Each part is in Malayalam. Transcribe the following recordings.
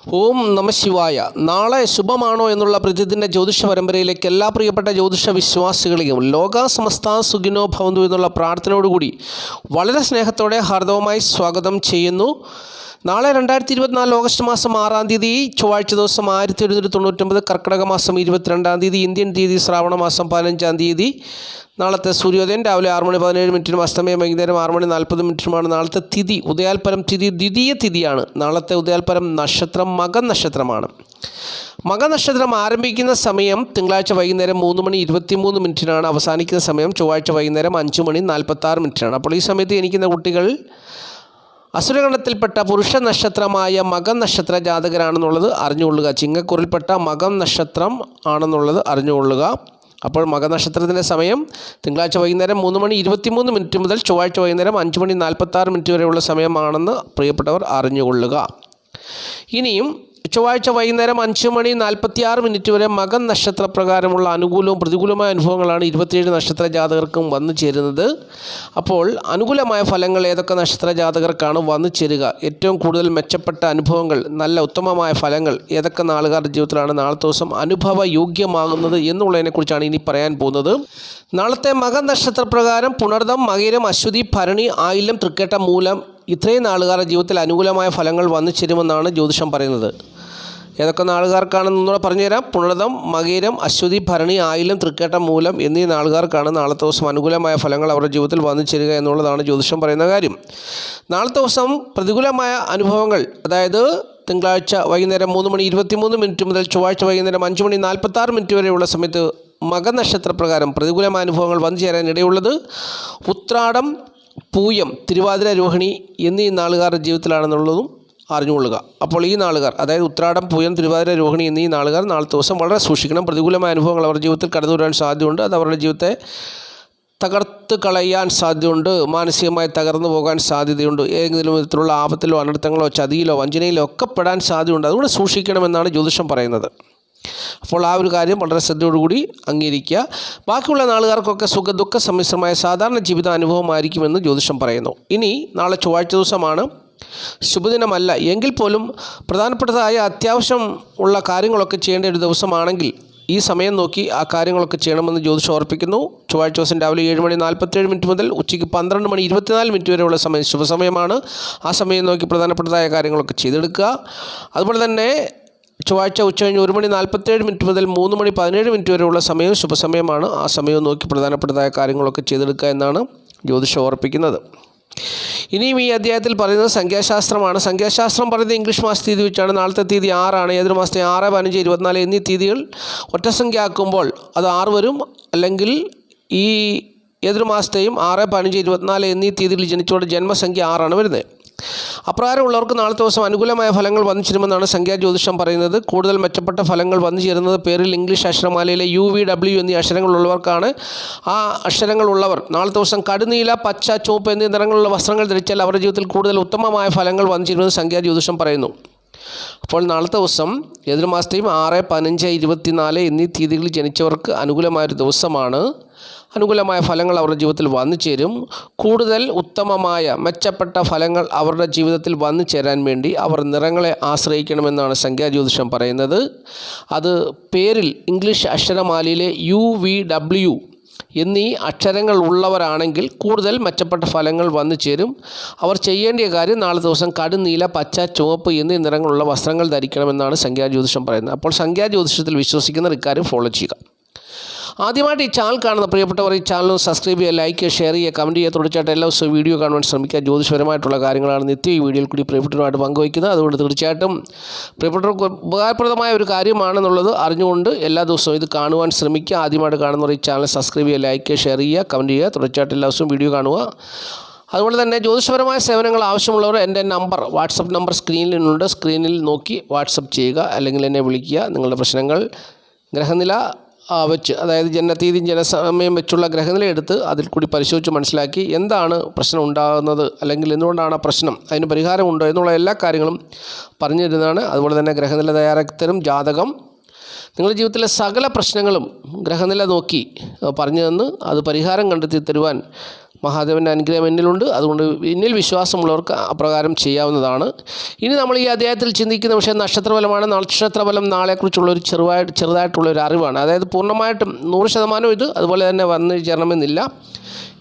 ഓം നമ ശിവായ. നാളെ ശുഭമാണോ എന്നുള്ള പ്രതിദിന ജ്യോതിഷ പരമ്പരയിലേക്ക് എല്ലാ പ്രിയപ്പെട്ട ജ്യോതിഷ വിശ്വാസികളെയും ലോക സമസ്ത സുഖിനോ ഭവന്തു എന്നുള്ള പ്രാർത്ഥനയോടുകൂടി വളരെ സ്നേഹത്തോടെ ഹാർദവമായി സ്വാഗതം ചെയ്യുന്നു. നാളെ 2024 ഓഗസ്റ്റ് മാസം 6-ാം തീയതി ചൊവ്വാഴ്ച ദിവസം 1799 കർക്കിടക മാസം 22-ാം തീയതി ഇന്ത്യൻ തീയതി ശ്രാവണ മാസം 15-ാം തീയതി നാളത്തെ സൂര്യോദയം രാവിലെ 6:17 അസ്തമയം വൈകുന്നേരം 6:40 നാളത്തെ തിഥി ഉദയാൽപരം തിഥി ദ്വിതീയ തിഥിയാണ്. നാളത്തെ ഉദയാൽപരം നക്ഷത്രം മകം നക്ഷത്രമാണ്. മകനക്ഷത്രം ആരംഭിക്കുന്ന സമയം തിങ്കളാഴ്ച വൈകുന്നേരം 3:23 അവസാനിക്കുന്ന സമയം ചൊവ്വാഴ്ച വൈകുന്നേരം 5:46 അപ്പോൾ ഈ സമയത്ത് ജനിക്കുന്ന കുട്ടികൾ അസുരഗണത്തിൽപ്പെട്ട പുരുഷ നക്ഷത്രമായ മകം നക്ഷത്ര ജാതകരാണെന്നുള്ളത് അറിഞ്ഞുകൊള്ളുക. ചിങ്ങക്കുറിൽപ്പെട്ട മകം നക്ഷത്രം ആണെന്നുള്ളത് അറിഞ്ഞുകൊള്ളുക. അപ്പോൾ മകനക്ഷത്രത്തിൻ്റെ സമയം തിങ്കളാഴ്ച വൈകുന്നേരം 3:23 മുതൽ ചൊവ്വാഴ്ച വൈകുന്നേരം 5:46 വരെയുള്ള സമയമാണെന്ന് പ്രിയപ്പെട്ടവർ അറിഞ്ഞുകൊള്ളുക. ഇനിയും ചൊവ്വാഴ്ച വൈകുന്നേരം 5:46 വരെ മകൻ നക്ഷത്രപ്രകാരമുള്ള അനുകൂലവും പ്രതികൂലമായ അനുഭവങ്ങളാണ് 27 നക്ഷത്ര ജാതകർക്കും വന്നു ചേരുന്നത്. അപ്പോൾ അനുകൂലമായ ഫലങ്ങൾ ഏതൊക്കെ നക്ഷത്ര ജാതകർക്കാണ് വന്നു ചേരുക, ഏറ്റവും കൂടുതൽ മെച്ചപ്പെട്ട അനുഭവങ്ങൾ, നല്ല ഉത്തമമായ ഫലങ്ങൾ ഏതൊക്കെ നാളുകാരുടെ ജീവിതത്തിലാണ് നാളത്തെ ദിവസം അനുഭവ യോഗ്യമാകുന്നത് എന്നുള്ളതിനെക്കുറിച്ചാണ് ഇനി പറയാൻ പോകുന്നത്. നാളത്തെ മകൻ നക്ഷത്രപ്രകാരം പുണർദം, മകയിരം, അശ്വതി, ഭരണി, ആയില്യം, തൃക്കേട്ട, മൂലം ഇത്രയും നാളുകാരുടെ ജീവിതത്തിൽ അനുകൂലമായ ഫലങ്ങൾ വന്നു ചേരുമെന്നാണ് ജ്യോതിഷം പറയുന്നത്. ഏതൊക്കെ നാളുകാർക്കാണെന്നൂടെ പറഞ്ഞുതരാം. പുണർദം, മകയിരം, അശ്വതി, ഭരണി, ആയില്യം, തൃക്കേട്ട, മൂലം എന്നീ നാളുകാർക്കാണ് നാളത്തെ ദിവസം അനുകൂലമായ ഫലങ്ങൾ അവരുടെ ജീവിതത്തിൽ വന്നു ചേരുക എന്നുള്ളതാണ് ജ്യോതിഷം പറയുന്ന കാര്യം. നാളത്തെ ദിവസം പ്രതികൂലമായ അനുഭവങ്ങൾ, അതായത് തിങ്കളാഴ്ച വൈകുന്നേരം 3:23 മുതൽ ചൊവ്വാഴ്ച വൈകുന്നേരം 5:46 വരെയുള്ള സമയത്ത് മകനക്ഷത്രപ്രകാരം പ്രതികൂലമായ അനുഭവങ്ങൾ വന്നു ചേരാനിടയുള്ളത് ഉത്രാടം, പൂയം, തിരുവാതിര, രോഹിണി എന്നീ നാളുകാരുടെ ജീവിതത്തിലാണെന്നുള്ളതും അറിഞ്ഞുകൊള്ളുക. അപ്പോൾ ഈ നാളുകാർ, അതായത് ഉത്രാടം, പൂയം, തിരുവാതിര, രോഹിണി എന്നീ നാളുകാർ നാളത്തെ ദിവസം വളരെ സൂക്ഷിക്കണം. പ്രതികൂലമായ അനുഭവങ്ങൾ അവരുടെ ജീവിതത്തിൽ കടന്നു വരാൻ സാധ്യതയുണ്ട്. അത് അവരുടെ ജീവിതത്തെ തകർത്ത് കളയാൻ സാധ്യതയുണ്ട്. മാനസികമായി തകർന്നു പോകാൻ സാധ്യതയുണ്ട്. ഏതെങ്കിലും വിധത്തിലുള്ള ആപത്തിലോ അനർത്ഥങ്ങളോ ചതിയിലോ വഞ്ചനയിലോ ഒക്കെ പെടാൻ സാധ്യതയുണ്ട്. അതുകൊണ്ട് സൂക്ഷിക്കണമെന്നാണ് ജ്യോതിഷം പറയുന്നത്. അപ്പോൾ ആ ഒരു കാര്യം വളരെ ശ്രദ്ധയോടുകൂടി അംഗീകരിക്കുക. ബാക്കിയുള്ള നാളുകാർക്കൊക്കെ സുഖദുഃഖ സമ്മിശ്രമായ സാധാരണ ജീവിത അനുഭവമായിരിക്കുമെന്ന് ജ്യോതിഷം പറയുന്നു. ഇനി നാളെ ചൊവ്വാഴ്ച ദിവസമാണ്, ശുഭദിനമല്ല എങ്കിൽ പോലും പ്രധാനപ്പെട്ടതായ അത്യാവശ്യം ഉള്ള കാര്യങ്ങളൊക്കെ ചെയ്യേണ്ട ഒരു ദിവസമാണെങ്കിൽ ഈ സമയം നോക്കി ആ കാര്യങ്ങളൊക്കെ ചെയ്യണമെന്ന് ജ്യോതിഷം ഓർപ്പിക്കുന്നു. ചൊവ്വാഴ്ച ദിവസം രാവിലെ 7:47 മുതൽ ഉച്ചയ്ക്ക് 12:24 വരെയുള്ള സമയം ശുഭസമയമാണ്. ആ സമയം നോക്കി പ്രധാനപ്പെട്ടതായ കാര്യങ്ങളൊക്കെ ചെയ്തെടുക്കുക. അതുപോലെ തന്നെ ചൊവ്വാഴ്ച ഉച്ചകഴിഞ്ഞ് 1:47 മുതൽ 3:17 വരെയുള്ള സമയവും ശുഭസമയമാണ്. ആ സമയവും നോക്കി പ്രധാനപ്പെട്ടതായ കാര്യങ്ങളൊക്കെ ചെയ്തെടുക്കുക എന്നാണ് ജ്യോതിഷം ഓർപ്പിക്കുന്നത്. ഇനിയും ഈ അധ്യായത്തിൽ പറയുന്നത് സംഖ്യാശാസ്ത്രമാണ്. സംഖ്യാശാസ്ത്രം പറയുന്നത് ഇംഗ്ലീഷ് മാസ തീയതി വെച്ചാണ്. നാളത്തെ തീയതി 6 ഏതൊരു മാസത്തെ 6, 15, 24 എന്നീ തീയതികൾ ഒറ്റസംഖ്യ ആക്കുമ്പോൾ അത് 6 വരും. അല്ലെങ്കിൽ ഈ ഏതൊരു മാസത്തെയും 6, 15, 24 എന്നീ തീയതികളിൽ ജനിച്ചവരുടെ ജന്മസംഖ്യ 6 വരുന്നത്. അപ്രകാരമുള്ളവർക്ക് നാളത്തെ ദിവസം അനുകൂലമായ ഫലങ്ങൾ വന്നു ചേരുമെന്നാണ് സംഖ്യാജ്യോതിഷം പറയുന്നത്. കൂടുതൽ മെച്ചപ്പെട്ട ഫലങ്ങൾ വന്നു ചേരുന്നത് പേരിൽ ഇംഗ്ലീഷ് അക്ഷരമാലയിലെ UVW എന്നീ അക്ഷരങ്ങളുള്ളവർക്കാണ്. ആ അക്ഷരങ്ങളുള്ളവർ നാളത്തെ ദിവസം കടുനീല, പച്ച, ചുവപ്പ് എന്നീ നിറങ്ങളുള്ള വസ്ത്രങ്ങൾ ധരിച്ചാൽ അവരുടെ ജീവിതത്തിൽ കൂടുതൽ ഉത്തമമായ ഫലങ്ങൾ വന്നു ചേരുമെന്ന് സംഖ്യാജ്യോതിഷം പറയുന്നു. അപ്പോൾ നാളത്തെ ദിവസം ഏതൊരു മാസത്തെയും 6, 15, 24 എന്നീ തീയതികളിൽ ജനിച്ചവർക്ക് അനുകൂലമായൊരു ദിവസമാണ്. അനുകൂലമായ ഫലങ്ങൾ അവരുടെ ജീവിതത്തിൽ വന്നു ചേരും. കൂടുതൽ ഉത്തമമായ മെച്ചപ്പെട്ട ഫലങ്ങൾ അവരുടെ ജീവിതത്തിൽ വന്നു ചേരാൻ വേണ്ടി അവർ നിറങ്ങളെ ആശ്രയിക്കണമെന്നാണ് സംഖ്യാജ്യോതിഷം പറയുന്നത്. അത് പേരിൽ ഇംഗ്ലീഷ് അക്ഷരമാലയിലെ UVW എന്നീ അക്ഷരങ്ങൾ ഉള്ളവരാണെങ്കിൽ കൂടുതൽ മെച്ചപ്പെട്ട ഫലങ്ങൾ വന്നു ചേരും. അവർ ചെയ്യേണ്ട കാര്യം നാളെ ദിവസം കടുനീല, പച്ച, ചുവപ്പ് എന്നീ നിറങ്ങളുള്ള വസ്ത്രങ്ങൾ ധരിക്കണമെന്നാണ് സംഖ്യാജ്യോതിഷം പറയുന്നത്. അപ്പോൾ സംഖ്യാജ്യോതിഷത്തിൽ വിശ്വസിക്കുന്നവർ ഇക്കാര്യം ഫോളോ ചെയ്യുക. ആദ്യമായിട്ട് ഈ ചാനൽ കാണുന്ന പ്രിയപ്പെട്ടവർ ഈ ചാനൽ സബ്സ്ക്രൈബ് ചെയ്യുക, ലൈക്ക് ചെയ്യുക, ഷെയർ ചെയ്യുക, കമൻറ്റ് ചെയ്യുക. തുടർച്ചയായിട്ട് എല്ലാ ദിവസവും വീഡിയോ കാണുവാൻ ശ്രമിക്കുക. ജ്യോതിഷപരമായിട്ടുള്ള കാര്യങ്ങളാണ് നിത്യം ഈ വീഡിയോയിൽ കൂടി പ്രിയപ്പെട്ടവരുമായിട്ട് പങ്കുവയ്ക്കുന്നത്. അതുകൊണ്ട് തീർച്ചയായിട്ടും പ്രിയപ്പെട്ടവർക്ക് ഉപകാരപ്രദമായ ഒരു കാര്യമാണെന്നുള്ളത് അറിഞ്ഞുകൊണ്ട് എല്ലാ ദിവസവും ഇത് കാണുവാൻ ശ്രമിക്കുക. ആദ്യമായിട്ട് കാണുന്നവർ ഈ ചാനൽ സബ്സ്ക്രൈബ് ചെയ്യുക, ലൈക്ക് ചെയ്യുക, ഷെയർ ചെയ്യുക, കമൻറ്റ് ചെയ്യുക. തുടർച്ചയായിട്ട് എല്ലാ ദിവസവും വീഡിയോ കാണുക. അതുപോലെ തന്നെ ജ്യോതിഷപരമായ സേവനങ്ങൾ ആവശ്യമുള്ളവർ എൻ്റെ നമ്പർ, വാട്സപ്പ് നമ്പർ സ്ക്രീനിലുണ്ട്. സ്ക്രീനിൽ നോക്കി വാട്സപ്പ് ചെയ്യുക, അല്ലെങ്കിൽ എന്നെ വിളിക്കുക. നിങ്ങളുടെ പ്രശ്നങ്ങൾ ഗ്രഹനില വെച്ച്, അതായത് ജനനത്തീയതിയും ജനസമയം വെച്ചുള്ള ഗ്രഹനില എടുത്ത് അതിൽ കൂടി പരിശോധിച്ച് മനസ്സിലാക്കി എന്താണ് പ്രശ്നം ഉണ്ടാകുന്നത്, അല്ലെങ്കിൽ എന്തുകൊണ്ടാണ് ആ പ്രശ്നം, അതിന് പരിഹാരമുണ്ടോ എന്നുള്ള എല്ലാ കാര്യങ്ങളും പറഞ്ഞു തരുന്നതാണ്. അതുപോലെ തന്നെ ഗ്രഹനില തയ്യാറാക്കി തരും. ജാതകം, നിങ്ങളുടെ ജീവിതത്തിലെ സകല പ്രശ്നങ്ങളും ഗ്രഹനില നോക്കി പറഞ്ഞു തന്ന് അത് പരിഹാരം കണ്ടെത്തി തരുവാൻ മഹാദേവൻ്റെ അനുഗ്രഹം എന്നിലുണ്ട്. അതുകൊണ്ട് എന്നിൽ വിശ്വാസമുള്ളവർക്ക് അപ്രകാരം ചെയ്യാവുന്നതാണ്. ഇനി നമ്മൾ ഈ അധ്യായത്തിൽ ചിന്തിക്കുന്ന വിഷയം നക്ഷത്രഫലമാണ്. നക്ഷത്രഫലം നാളെക്കുറിച്ചുള്ളൊരു ചെറുതായിട്ടുള്ളൊരു അറിവാണ്. അതായത് പൂർണ്ണമായിട്ടും 100% ഇത് അതുപോലെ തന്നെ വന്നു ചേരണമെന്നില്ല,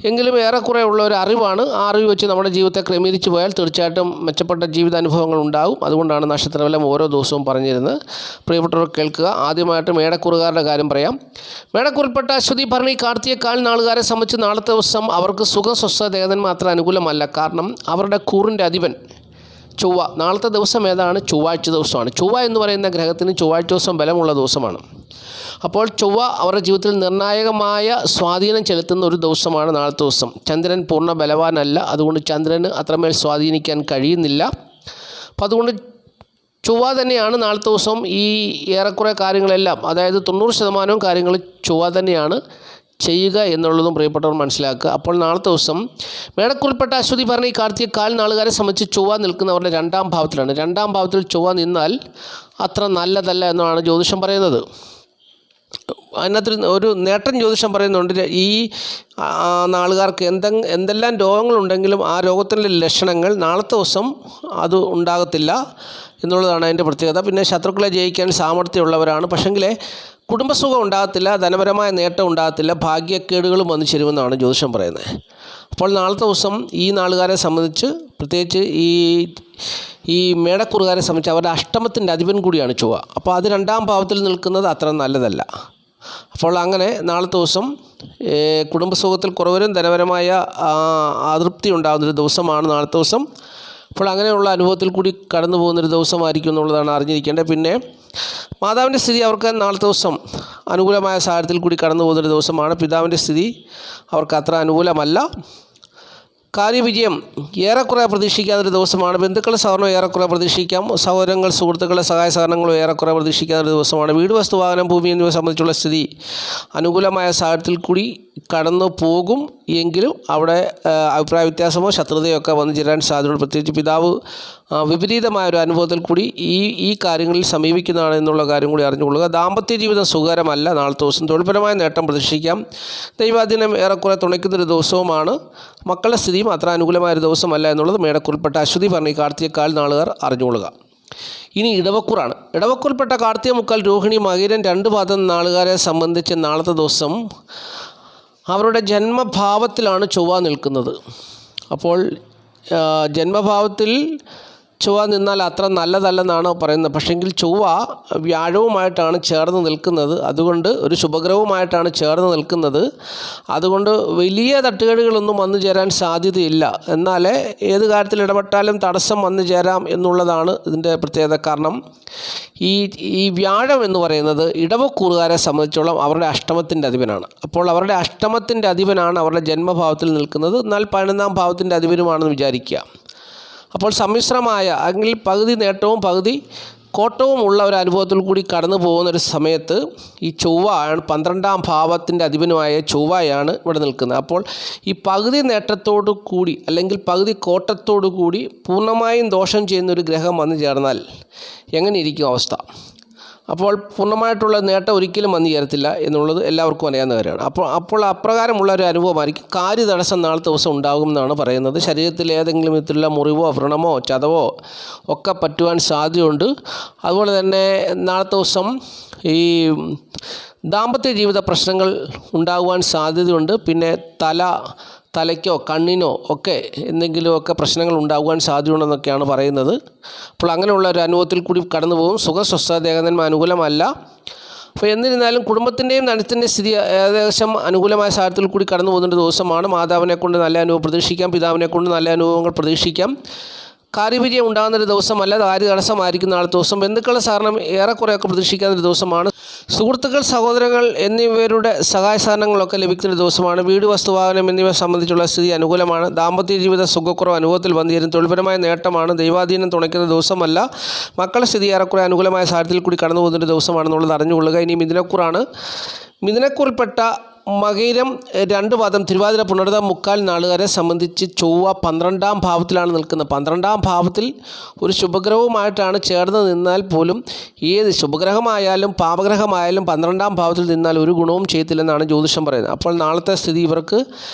എങ്കിലും ഏറെക്കുറെ ഉള്ള ഒരു അറിവാണ്. ആ അറിവ് വെച്ച് നമ്മുടെ ജീവിതത്തെ ക്രമീകരിച്ച് പോയാൽ തീർച്ചയായിട്ടും മെച്ചപ്പെട്ട ജീവിതാനുഭവങ്ങൾ ഉണ്ടാകും. അതുകൊണ്ടാണ് നക്ഷത്രഫലം ഓരോ ദിവസവും പറഞ്ഞിരുന്നത്. പ്രിയപ്പെട്ടവർ കേൾക്കുക. ആദ്യമായിട്ട് മേടക്കൂറുകാരുടെ കാര്യം പറയാം. മേടക്കൂറിൽപ്പെട്ട അശ്വതി, ഭരണി, കാർത്തിക, കാൽ നാളുകാരെ സംബന്ധിച്ച് നാളത്തെ ദിവസം അവർക്ക് സുഖം, സ്വസ്ഥത, ഏകന്മാർ അത്ര അനുകൂലമല്ല. കാരണം അവരുടെ കൂറിൻ്റെ അധിപൻ ചൊവ്വ. നാളത്തെ ദിവസം ഏതാണ്? ചൊവ്വാഴ്ച ദിവസമാണ്. ചൊവ്വ എന്ന് പറയുന്ന ഗ്രഹത്തിന് ചൊവ്വാഴ്ച ദിവസം ബലമുള്ള ദിവസമാണ്. അപ്പോൾ ചൊവ്വ അവരുടെ ജീവിതത്തിൽ നിർണായകമായ സ്വാധീനം ചെലുത്തുന്ന ഒരു ദിവസമാണ് നാളത്തെ ദിവസം. ചന്ദ്രൻ പൂർണ്ണ ബലവാനല്ല, അതുകൊണ്ട് ചന്ദ്രന് അത്രമേൽ സ്വാധീനിക്കാൻ കഴിയുന്നില്ല. അപ്പം അതുകൊണ്ട് ചൊവ്വ തന്നെയാണ് നാളത്തെ ദിവസം ഈ ഏറെക്കുറെ കാര്യങ്ങളെല്ലാം, അതായത് 90% കാര്യങ്ങൾ ചൊവ്വ തന്നെയാണ് ചെയ്യുക എന്നുള്ളതും പ്രിയപ്പെട്ടവർ മനസ്സിലാക്കുക. അപ്പോൾ നാളത്തെ ദിവസം മേടക്കൂറിൽപ്പെട്ട അശ്വതി, ഭരണി, കാർത്തിക, കാൽ നാളുകാരെ സംബന്ധിച്ച് ചൊവ്വ നിൽക്കുന്നവരുടെ 2ാം ഭാവത്തിലാണ്. 2ാം ഭാവത്തിൽ ചൊവ്വ നിന്നാൽ അത്ര നല്ലതല്ല എന്നാണ് ജ്യോതിഷം പറയുന്നത്. അതിനകത്ത് ഒരു നേട്ടം ജ്യോതിഷം പറയുന്നുണ്ട്. ഈ നാളുകാർക്ക് എന്തെല്ലാം രോഗങ്ങളുണ്ടെങ്കിലും ആ രോഗത്തിൻ്റെ ലക്ഷണങ്ങൾ നാളത്തെ ദിവസം അത് ഉണ്ടാകത്തില്ല എന്നുള്ളതാണ് അതിൻ്റെ പ്രത്യേകത. പിന്നെ ശത്രുക്കളെ ജയിക്കാൻ സാമർഥ്യമുള്ളവരാണ്. പക്ഷെങ്കിൽ കുടുംബസുഖം ഉണ്ടാകത്തില്ല, ധനപരമായ നേട്ടം ഉണ്ടാകത്തില്ല, ഭാഗ്യക്കേടുകളും വന്നു ചേരുമെന്നാണ് ജ്യോതിഷം പറയുന്നത്. അപ്പോൾ നാളത്തെ ദിവസം ഈ നാളുകാരെ സംബന്ധിച്ച്, പ്രത്യേകിച്ച് ഈ മേടക്കൂറുകാരെ സംബന്ധിച്ച് അവരുടെ അഷ്ടമത്തിൻ്റെ അധിപൻ കൂടിയാണ് ചൊവ്വ. അപ്പോൾ അത് 2ാം ഭാവത്തിൽ നിൽക്കുന്നത് അത്ര നല്ലതല്ല. അപ്പോൾ അങ്ങനെ നാളത്തെ ദിവസം കുടുംബസുഖത്തിൽ കുറവരും ധനപരമായ അതൃപ്തി ഉണ്ടാകുന്നൊരു ദിവസമാണ് നാളത്തെ ദിവസം. അപ്പോൾ അങ്ങനെയുള്ള അനുഭവത്തിൽ കൂടി കടന്നു പോകുന്നൊരു ദിവസമായിരിക്കും എന്നുള്ളതാണ് അറിഞ്ഞിരിക്കേണ്ടത്. പിന്നെ മാതാവിൻ്റെ സ്ഥിതി അവർക്ക് നാളത്തെ ദിവസം അനുകൂലമായ സാഹചര്യത്തിൽ കൂടി കടന്നു പോകുന്നൊരു ദിവസമാണ്. പിതാവിൻ്റെ സ്ഥിതി അവർക്ക് അത്ര അനുകൂലമല്ല. കാര്യവിജയം ഏറെക്കുറെ പ്രതീക്ഷിക്കാവുന്നൊരു ദിവസമാണ്. ബന്ധുക്കളുടെ സഹകരണം ഏറെക്കുറെ പ്രതീക്ഷിക്കാം. സഹോദരങ്ങൾ, സുഹൃത്തുക്കളുടെ സഹായ സഹകരണങ്ങളും ഏറെക്കുറെ പ്രതീക്ഷിക്കാവുന്നൊരു ദിവസമാണ്. വീട്, വസ്തു, വാഹനം, ഭൂമി എന്നിവ സംബന്ധിച്ചുള്ള സ്ഥിതി അനുകൂലമായ സാഹചര്യത്തിൽ കൂടി കടന്നു പോകും. എങ്കിലും അവിടെ അഭിപ്രായ വ്യത്യാസമോ ശത്രുതയോ ഒക്കെ വന്നു ചേരാൻ സാധ്യതയുണ്ട്. പ്രത്യേകിച്ച് പിതാവ് വിപരീതമായൊരു അനുഭവത്തിൽ കൂടി ഈ കാര്യങ്ങളിൽ സമീപിക്കുന്നതാണ് എന്നുള്ള കാര്യം കൂടി അറിഞ്ഞുകൊള്ളുക. ദാമ്പത്യ ജീവിതം സുഖകരമല്ല നാളത്തെ ദിവസം. തൊഴിൽപരമായ നേട്ടം പ്രതീക്ഷിക്കാം. ദൈവാധീനം ഏറെക്കുറെ തുണയ്ക്കുന്നൊരു ദിവസവുമാണ്. മക്കളുടെ സ്ഥിതിയും അത്ര അനുകൂലമായൊരു ദിവസമല്ല എന്നുള്ളത് മേടക്കൂറിൽപ്പെട്ട അശ്വതി, ഭരണി, കാർത്തിക, കാൽ നാളുകാർ അറിഞ്ഞുകൊള്ളുക. ഇനി ഇടവക്കൂറാണ്. ഇടവക്കൂറിൽപ്പെട്ട കാർത്തിക, മുക്കാൽ, രോഹിണി, മകീരൻ 2 പാദം നാളുകാരെ സംബന്ധിച്ച് നാളത്തെ ദിവസം അവരുടെ ജന്മഭാവത്തിലാണ് ചൊവ്വ നിൽക്കുന്നത്. അപ്പോൾ ജന്മഭാവത്തിൽ ചൊവ്വ നിന്നാൽ അത്ര നല്ലതല്ലെന്നാണ് പറയുന്നത്. പക്ഷേങ്കിൽ ചൊവ്വ വ്യാഴവുമായിട്ടാണ് ചേർന്ന് നിൽക്കുന്നത്. അതുകൊണ്ട് ഒരു ശുഭഗ്രഹവുമായിട്ടാണ് ചേർന്ന് നിൽക്കുന്നത്. അതുകൊണ്ട് വലിയ തട്ടുകേടുകളൊന്നും വന്നു ചേരാൻ സാധ്യതയില്ല. എന്നാൽ ഏത് കാര്യത്തിൽ ഇടപെട്ടാലും തടസ്സം വന്നു ചേരാം എന്നുള്ളതാണ് ഇതിൻ്റെ പ്രത്യേകത. കാരണം ഈ വ്യാഴം എന്ന് പറയുന്നത് ഇടവക്കൂറുകാരെ സംബന്ധിച്ചോളം അവരുടെ അഷ്ടമത്തിൻ്റെ അധിപനാണ്. അപ്പോൾ അവരുടെ അഷ്ടമത്തിൻ്റെ അധിപനാണ് അവരുടെ ജന്മഭാവത്തിൽ നിൽക്കുന്നത്. എന്നാൽ 11ാം ഭാവത്തിൻ്റെ അധിപനുമാണെന്ന് വിചാരിക്കുക. അപ്പോൾ സമ്മിശ്രമായ, അല്ലെങ്കിൽ പകുതി നേട്ടവും പകുതി കോട്ടവും ഉള്ള ഒരു അനുഭവത്തിൽ കൂടി കടന്നു പോകുന്നൊരു സമയത്ത് ഈ ചൊവ്വയാണ് 12ാം ഭാവത്തിൻ്റെ അധിപനുമായ ചൊവ്വയാണ് ഇവിടെ നിൽക്കുന്നത്. അപ്പോൾ ഈ പകുതി നേട്ടത്തോടു കൂടി അല്ലെങ്കിൽ പകുതി കോട്ടത്തോടു കൂടി പൂർണ്ണമായും ദോഷം ചെയ്യുന്നൊരു ഗ്രഹം വന്നു ചേർന്നാൽ എങ്ങനെയിരിക്കും അവസ്ഥ? അപ്പോൾ പൂർണ്ണമായിട്ടുള്ള നേട്ടം ഒരിക്കലും വന്നു ചേരത്തില്ല എന്നുള്ളത് എല്ലാവർക്കും അറിയാവുന്ന കാര്യമാണ്. അപ്പോൾ അപ്രകാരമുള്ള ഒരു അനുഭവമായിരിക്കും. കാര്യതടസ്സം നാളത്തെ ദിവസം ഉണ്ടാകുമെന്നാണ് പറയുന്നത്. ശരീരത്തിൽ ഏതെങ്കിലും വിധത്തിലുള്ള മുറിവോ വ്രണമോ ചതവോ ഒക്കെ പറ്റുവാൻ സാധ്യതയുണ്ട്. അതുപോലെ തന്നെ നാളത്തെ ദിവസം ഈ ദാമ്പത്യ ജീവിത പ്രശ്നങ്ങൾ ഉണ്ടാകുവാൻ സാധ്യതയുണ്ട്. പിന്നെ തലയ്ക്കോ കണ്ണിനോ ഒക്കെ എന്തെങ്കിലുമൊക്കെ പ്രശ്നങ്ങൾ ഉണ്ടാകുവാൻ സാധ്യതയുണ്ടെന്നൊക്കെയാണ് പറയുന്നത്. അപ്പോൾ അങ്ങനെയുള്ള ഒരു അനുഭവത്തിൽ കൂടി കടന്നു പോകും. സുഖസ്വസ്ഥത, ഏകന്മാർ അനുകൂലമല്ല. അപ്പോൾ എന്നിരുന്നാലും കുടുംബത്തിൻ്റെയും ധനത്തിൻ്റെയും സ്ഥിതി ഏകദേശം അനുകൂലമായ സാഹചര്യത്തിൽ കൂടി കടന്നു പോകുന്ന ദിവസമാണ്. മാതാവിനെ കൊണ്ട് നല്ല അനുഭവം പ്രതീക്ഷിക്കാം. പിതാവിനെ കൊണ്ട് നല്ല അനുഭവങ്ങൾ പ്രതീക്ഷിക്കാം. കാര്യവിജയം ഉണ്ടാകുന്നൊരു ദിവസമല്ല, കാര്യതടസ്സമായിരിക്കും നാളത്തെ ദിവസം. ബന്ധുക്കളുടെ സഹകരണം ഏറെക്കുറെയൊക്കെ പ്രതീക്ഷിക്കാവുന്നൊരു ദിവസമാണ്. സുഹൃത്തുക്കൾ, സഹോദരങ്ങൾ എന്നിവരുടെ സഹായ സഹകരണങ്ങളൊക്കെ ലഭിക്കുന്ന ദിവസമാണ്. വീട്, വസ്തു, വാഹനം എന്നിവ സംബന്ധിച്ചുള്ള സ്ഥിതി അനുകൂലമാണ്. ദാമ്പത്യ ജീവിത സുഖക്കുറവ് അനുഭവത്തിൽ വന്നു ചേരും. തൊഴിൽപരമായ നേട്ടമാണ്. ദൈവാധീനം തുണയ്ക്കുന്ന ദിവസമല്ല. മക്കളുടെ സ്ഥിതി ഏറെക്കുറെ അനുകൂലമായ സാഹചര്യത്തിൽ കൂടി കടന്നു പോകുന്നൊരു ദിവസമാണെന്നുള്ളത് അറിഞ്ഞുകൊള്ളുക. ഇനി മിഥുനക്കൂറാണ്. മിഥുനക്കൂറിൽപ്പെട്ട മകയിരം 2 പാദം തിരുവാതിര പുണർദം മുക്കാൽ നാളുകാരെ സംബന്ധിച്ച് ചൊവ്വ 12ാം ഭാവത്തിലാണ് നിൽക്കുന്നത്. 12ാം ഭാവത്തിൽ ഒരു ശുഭഗ്രഹവുമായിട്ടാണ് ചേർന്ന് നിന്നാൽ പോലും ഏത് ശുഭഗ്രഹമായാലും പാപഗ്രഹമായാലും 12ാം ഭാവത്തിൽ നിന്നാൽ ഒരു ഗുണവും ചെയ്യത്തില്ലെന്നാണ് ജ്യോതിഷം പറയുന്നത്. അപ്പോൾ നാളത്തെ സ്ഥിതി ഇവർക്ക്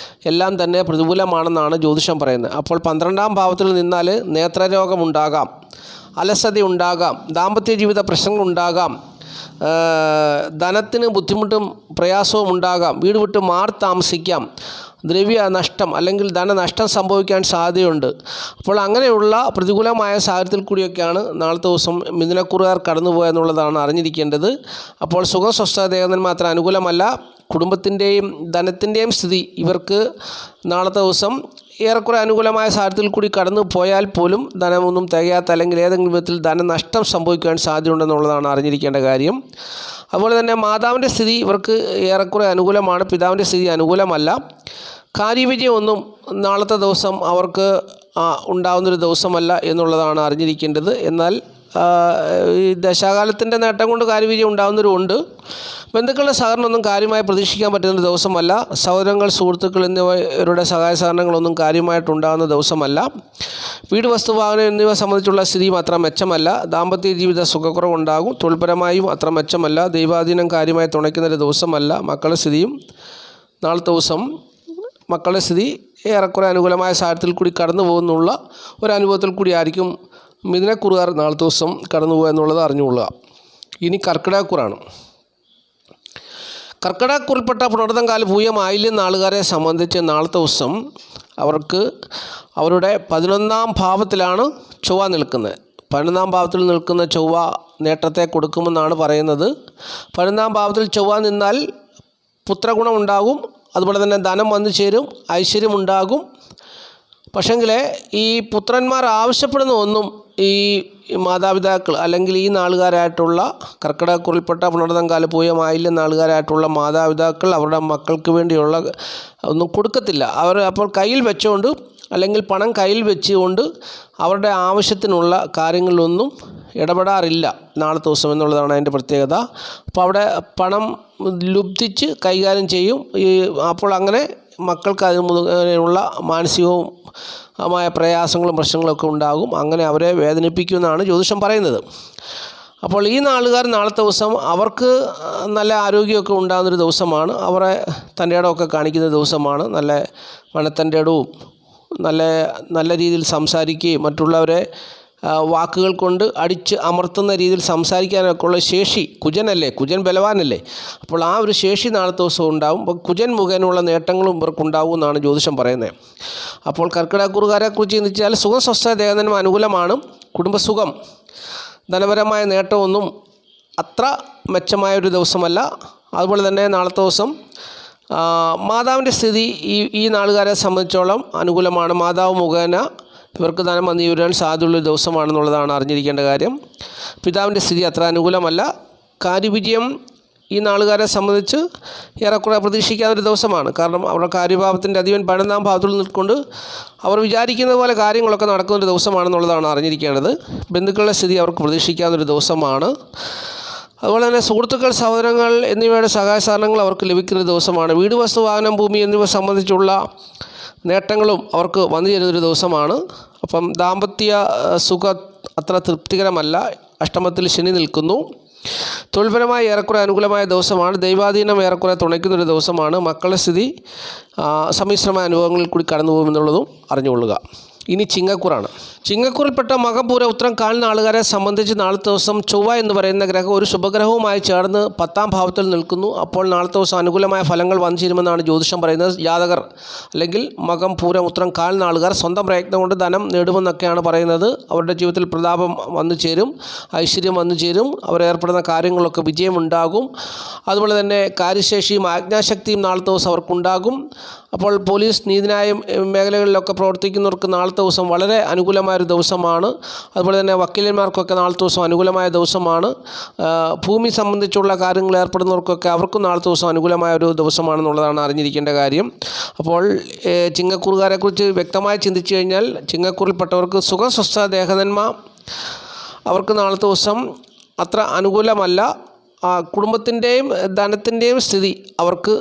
എല്ലാം തന്നെ പ്രതികൂലമാണെന്നാണ് ജ്യോതിഷം പറയുന്നത്. അപ്പോൾ 12ാം ഭാവത്തിൽ നിന്നാൽ നേത്രരോഗമുണ്ടാകാം, അലസതയുണ്ടാകാം, ദാമ്പത്യ ജീവിത പ്രശ്നങ്ങളുണ്ടാകാം, ധനത്തിന് ബുദ്ധിമുട്ടും പ്രയാസവും ഉണ്ടാകാം, വീട് വിട്ട് മാറി താമസിക്കാം, ദ്രവ്യ നഷ്ടം അല്ലെങ്കിൽ ധനനഷ്ടം സംഭവിക്കാൻ സാധ്യതയുണ്ട്. അപ്പോൾ അങ്ങനെയുള്ള പ്രതികൂലമായ സാഹചര്യത്തിൽ കൂടിയൊക്കെയാണ് നാളത്തെ ദിവസം മിഥുനക്കൂറുകാർ കടന്നുപോയെന്നുള്ളതാണ് അറിഞ്ഞിരിക്കേണ്ടത്. അപ്പോൾ സുഖം സ്വസ്ഥത ദേവതന്മാർ മാത്രം അനുകൂലമല്ല, കുടുംബത്തിൻ്റെയും ധനത്തിൻ്റെയും സ്ഥിതി ഇവർക്ക് നാളത്തെ ദിവസം ഏറെക്കുറെ അനുകൂലമായ സാഹചര്യത്തിൽ കൂടി കടന്നു പോയാൽ പോലും ധനമൊന്നും തികയാത്ത അല്ലെങ്കിൽ ഏതെങ്കിലും വിധത്തിൽ ധനനഷ്ടം സംഭവിക്കാൻ സാധ്യതയുണ്ടെന്നുള്ളതാണ് അറിഞ്ഞിരിക്കേണ്ട കാര്യം. അതുപോലെ തന്നെ മാതാവിൻ്റെ സ്ഥിതി ഇവർക്ക് ഏറെക്കുറെ അനുകൂലമാണ്, പിതാവിൻ്റെ സ്ഥിതി അനുകൂലമല്ല. കാര്യവിജയമൊന്നും നാളത്തെ ദിവസം അവർക്ക് ഉണ്ടാകുന്നൊരു ദിവസമല്ല എന്നുള്ളതാണ് അറിഞ്ഞിരിക്കേണ്ടത്. എന്നാൽ ഈ ദശാകാലത്തിൻ്റെ നേട്ടം കൊണ്ട് കാര്യവിജയം ഉണ്ടാകുന്നവരുമുണ്ട്. ബന്ധുക്കളുടെ സഹകരണമൊന്നും കാര്യമായി പ്രതീക്ഷിക്കാൻ പറ്റുന്ന ദിവസമല്ല. സഹോദരങ്ങൾ, സുഹൃത്തുക്കൾ എന്നിവരുടെ സഹായ സഹകരണങ്ങളൊന്നും കാര്യമായിട്ടുണ്ടാകുന്ന ദിവസമല്ല. വീട്, വസ്തു, വാഹനം എന്നിവ സംബന്ധിച്ചുള്ള സ്ഥിതിയും അത്ര മെച്ചമല്ല. ദാമ്പത്യ ജീവിത സുഖക്കുറവുണ്ടാകും. തൊഴിൽപരമായും അത്ര മെച്ചമല്ല. ദൈവാധീനം കാര്യമായി തുണയ്ക്കുന്നൊരു ദിവസമല്ല. മക്കളുടെ സ്ഥിതിയും നാളത്തെ ദിവസം മക്കളുടെ സ്ഥിതി ഏറെക്കുറെ അനുകൂലമായ സാഹചര്യത്തിൽ കൂടി കടന്നു പോകുന്നുള്ള ഒരു അനുഭവത്തിൽ കൂടി ആയിരിക്കും മിഥുനക്കൂറുകാർ നാളത്തെ ദിവസം കടന്നു പോകുക എന്നുള്ളത് അറിഞ്ഞുകൊള്ളുക. ഇനി കർക്കിടകക്കൂറാണ്. കർക്കിടകക്കൂറിൽപ്പെട്ട പുണർദം കാല പൂയം ആയില്യം നാളുകാരെ സംബന്ധിച്ച് നാളത്തെ ദിവസം അവർക്ക് അവരുടെ 11ാം ഭാവത്തിലാണ് ചൊവ്വ നിൽക്കുന്നത്. 11ാം ഭാവത്തിൽ നിൽക്കുന്ന ചൊവ്വ നേട്ടത്തെ കൊടുക്കുമെന്നാണ് പറയുന്നത്. 11ാം ഭാവത്തിൽ ചൊവ്വ നിന്നാൽ പുത്രഗുണം ഉണ്ടാകും, അതുപോലെ തന്നെ ധനം വന്നു ചേരും, ഐശ്വര്യമുണ്ടാകും. പക്ഷെങ്കിൽ ഈ പുത്രന്മാർ ആവശ്യപ്പെടുന്ന ഒന്നും ഈ മാതാപിതാക്കൾ അല്ലെങ്കിൽ ഈ നാളുകാരായിട്ടുള്ള കർക്കിടകക്കൂറിൽപ്പെട്ട പുണർദം കാല പൂയം ആയില്യം നാളുകാരായിട്ടുള്ള മാതാപിതാക്കൾ അവരുടെ മക്കൾക്ക് വേണ്ടിയുള്ള ഒന്നും കൊടുക്കത്തില്ല. അവർ അപ്പോൾ കയ്യിൽ വെച്ചുകൊണ്ട് അല്ലെങ്കിൽ പണം കയ്യിൽ വെച്ചുകൊണ്ട് അവരുടെ ആവശ്യത്തിനുള്ള കാര്യങ്ങളിലൊന്നും ഇടപെടാറില്ല നാളത്തെ ദിവസം എന്നുള്ളതാണ് അതിൻ്റെ പ്രത്യേകത. അപ്പോൾ അവിടെ പണം ലുബ്ധിച്ച് കൈകാര്യം ചെയ്യും. അപ്പോൾ അങ്ങനെ മക്കൾക്ക് അതിനുള്ള മാനസികവും മായ പ്രയാസങ്ങളും പ്രശ്നങ്ങളൊക്കെ ഉണ്ടാകും. അങ്ങനെ അവരെ വേദനിപ്പിക്കുമെന്നാണ് ജ്യോതിഷം പറയുന്നത്. അപ്പോൾ ഈ നാളുകാർ നാളത്തെ ദിവസം അവർക്ക് നല്ല ആരോഗ്യമൊക്കെ ഉണ്ടാകുന്നൊരു ദിവസമാണ്. അവരെ തൻ്റെ ഇടമൊക്കെ കാണിക്കുന്ന ദിവസമാണ്. നല്ല മനത്തൻ്റെ ഇടവും നല്ല രീതിയിൽ സംസാരിക്കുകയും മറ്റുള്ളവരെ വാക്കുകൾ കൊണ്ട് അടിച്ച് അമർത്തുന്ന രീതിയിൽ സംസാരിക്കാനൊക്കെ ഉള്ള ശേഷി, കുജൻ ബലവാനല്ലേ, അപ്പോൾ ആ ഒരു ശേഷി നാളത്തെ ദിവസം ഉണ്ടാകും. അപ്പോൾ കുജൻ മുഖേനയുള്ള നേട്ടങ്ങളും ഇവർക്കുണ്ടാകും എന്നാണ് ജ്യോതിഷം പറയുന്നത്. അപ്പോൾ കർക്കിടകക്കൂറുകാരെക്കുറിച്ച് ചിന്തിച്ചാൽ സുഖം സ്വസ്ഥ ദേവതന്മാർ അനുകൂലമാണ്. കുടുംബസുഖം, ധനപരമായ നേട്ടമൊന്നും അത്ര മെച്ചമായൊരു ദിവസമല്ല. അതുപോലെ തന്നെ നാളത്തെ ദിവസം മാതാവിൻ്റെ സ്ഥിതി ഈ നാളുകാരെ സംബന്ധിച്ചോളം അനുകൂലമാണ്. മാതാവ് മുഖേന ഇവർക്ക് ധനം വന്നു വരാൻ സാധ്യതയുള്ളൊരു ദിവസമാണെന്നുള്ളതാണ് അറിഞ്ഞിരിക്കേണ്ട കാര്യം. പിതാവിൻ്റെ സ്ഥിതി അത്ര അനുകൂലമല്ല. കാര്യവിജയം ഈ നാളുകാരെ സംബന്ധിച്ച് ഏറെക്കുറെ പ്രതീക്ഷിക്കാവുന്നൊരു ദിവസമാണ്. കാരണം അവരുടെ കാര്യഭാവത്തിൻ്റെ അധിപൻ 12ാം ഭാവത്തിൽ നിൽക്കൊണ്ട് അവർ വിചാരിക്കുന്നത് പോലെ കാര്യങ്ങളൊക്കെ നടക്കുന്നൊരു ദിവസമാണെന്നുള്ളതാണ് അറിഞ്ഞിരിക്കേണ്ടത്. ബന്ധുക്കളുടെ സ്ഥിതി അവർക്ക് പ്രതീക്ഷിക്കാവുന്നൊരു ദിവസമാണ്. അതുപോലെ തന്നെ സുഹൃത്തുക്കൾ, സഹോദരങ്ങൾ എന്നിവയുടെ സഹായ സഹകരണങ്ങൾ അവർക്ക് ലഭിക്കുന്ന ദിവസമാണ്. വീട്, വസ്തു, വാഹനം, ഭൂമി എന്നിവ സംബന്ധിച്ചുള്ള നേട്ടങ്ങളും അവർക്ക് വന്നു ചേരുന്നൊരു ദിവസമാണ്. അപ്പം ദാമ്പത്യ സുഖം അത്ര തൃപ്തികരമല്ല. അഷ്ടമത്തിൽ ശനി നിൽക്കുന്നു. തൊഴിൽപരമായി ഏറെക്കുറെ അനുകൂലമായ ദിവസമാണ്. ദൈവാധീനം ഏറെക്കുറെ തുണയ്ക്കുന്നൊരു ദിവസമാണ്. മക്കളുടെ സ്ഥിതി സമ്മിശ്രമായ അനുഭവങ്ങളിൽ കൂടി കടന്നു പോകുമെന്നുള്ളതും അറിഞ്ഞുകൊള്ളുക. ഇനി ചിങ്ങക്കൂറാണ്. ചിങ്ങക്കൂറിൽപ്പെട്ട മകപൂര ഉത്രം കാൽ നാളുകാരെ സംബന്ധിച്ച് നാളത്തെ ദിവസം ചൊവ്വ എന്ന് പറയുന്ന ഗ്രഹം ഒരു ശുഭഗ്രഹവുമായി ചേർന്ന് 10ാം ഭാവത്തിൽ നിൽക്കുന്നു. അപ്പോൾ നാളത്തെ ദിവസം അനുകൂലമായ ഫലങ്ങൾ വന്നു ചേരുമെന്നാണ് ജ്യോതിഷം പറയുന്നത്. ജാതകർ അല്ലെങ്കിൽ മകം, പൂരം, ഉത്രം കാൽ നാളുകാർ സ്വന്തം പ്രയത്നം കൊണ്ട് ധനം നേടുമെന്നൊക്കെയാണ് പറയുന്നത്. അവരുടെ ജീവിതത്തിൽ പ്രതാപം വന്നു ചേരും, ഐശ്വര്യം വന്നു ചേരും, അവരേർപ്പെടുന്ന കാര്യങ്ങളൊക്കെ വിജയമുണ്ടാകും. അതുപോലെ തന്നെ കാര്യശേഷിയും ആജ്ഞാശക്തിയും നാളത്തെ ദിവസം അവർക്കുണ്ടാകും. അപ്പോൾ പോലീസ്, നീതിന്യായ മേഖലകളിലൊക്കെ പ്രവർത്തിക്കുന്നവർക്ക് നാളത്തെ ദിവസം വളരെ അനുകൂലമായൊരു ദിവസമാണ്. അതുപോലെ തന്നെ വക്കീലന്മാർക്കൊക്കെ നാളത്തെ ദിവസം അനുകൂലമായ ദിവസമാണ്. ഭൂമി സംബന്ധിച്ചുള്ള കാര്യങ്ങൾ ഏർപ്പെടുന്നവർക്കൊക്കെ അവർക്കും നാളത്തെ ദിവസം അനുകൂലമായൊരു ദിവസമാണെന്നുള്ളതാണ് അറിഞ്ഞിരിക്കേണ്ട കാര്യം. അപ്പോൾ ചിങ്ങക്കൂറുകാരെക്കുറിച്ച് വ്യക്തമായി ചിന്തിച്ചു കഴിഞ്ഞാൽ ചിങ്ങക്കൂറിൽപ്പെട്ടവർക്ക് സുഖം സ്വസ്ഥ ദേഹനന്മ അവർക്ക് നാളത്തെ ദിവസം അത്ര അനുകൂലമല്ല. കുടുംബത്തിൻ്റെയും ധനത്തിൻ്റെയും സ്ഥിതി അവർക്ക്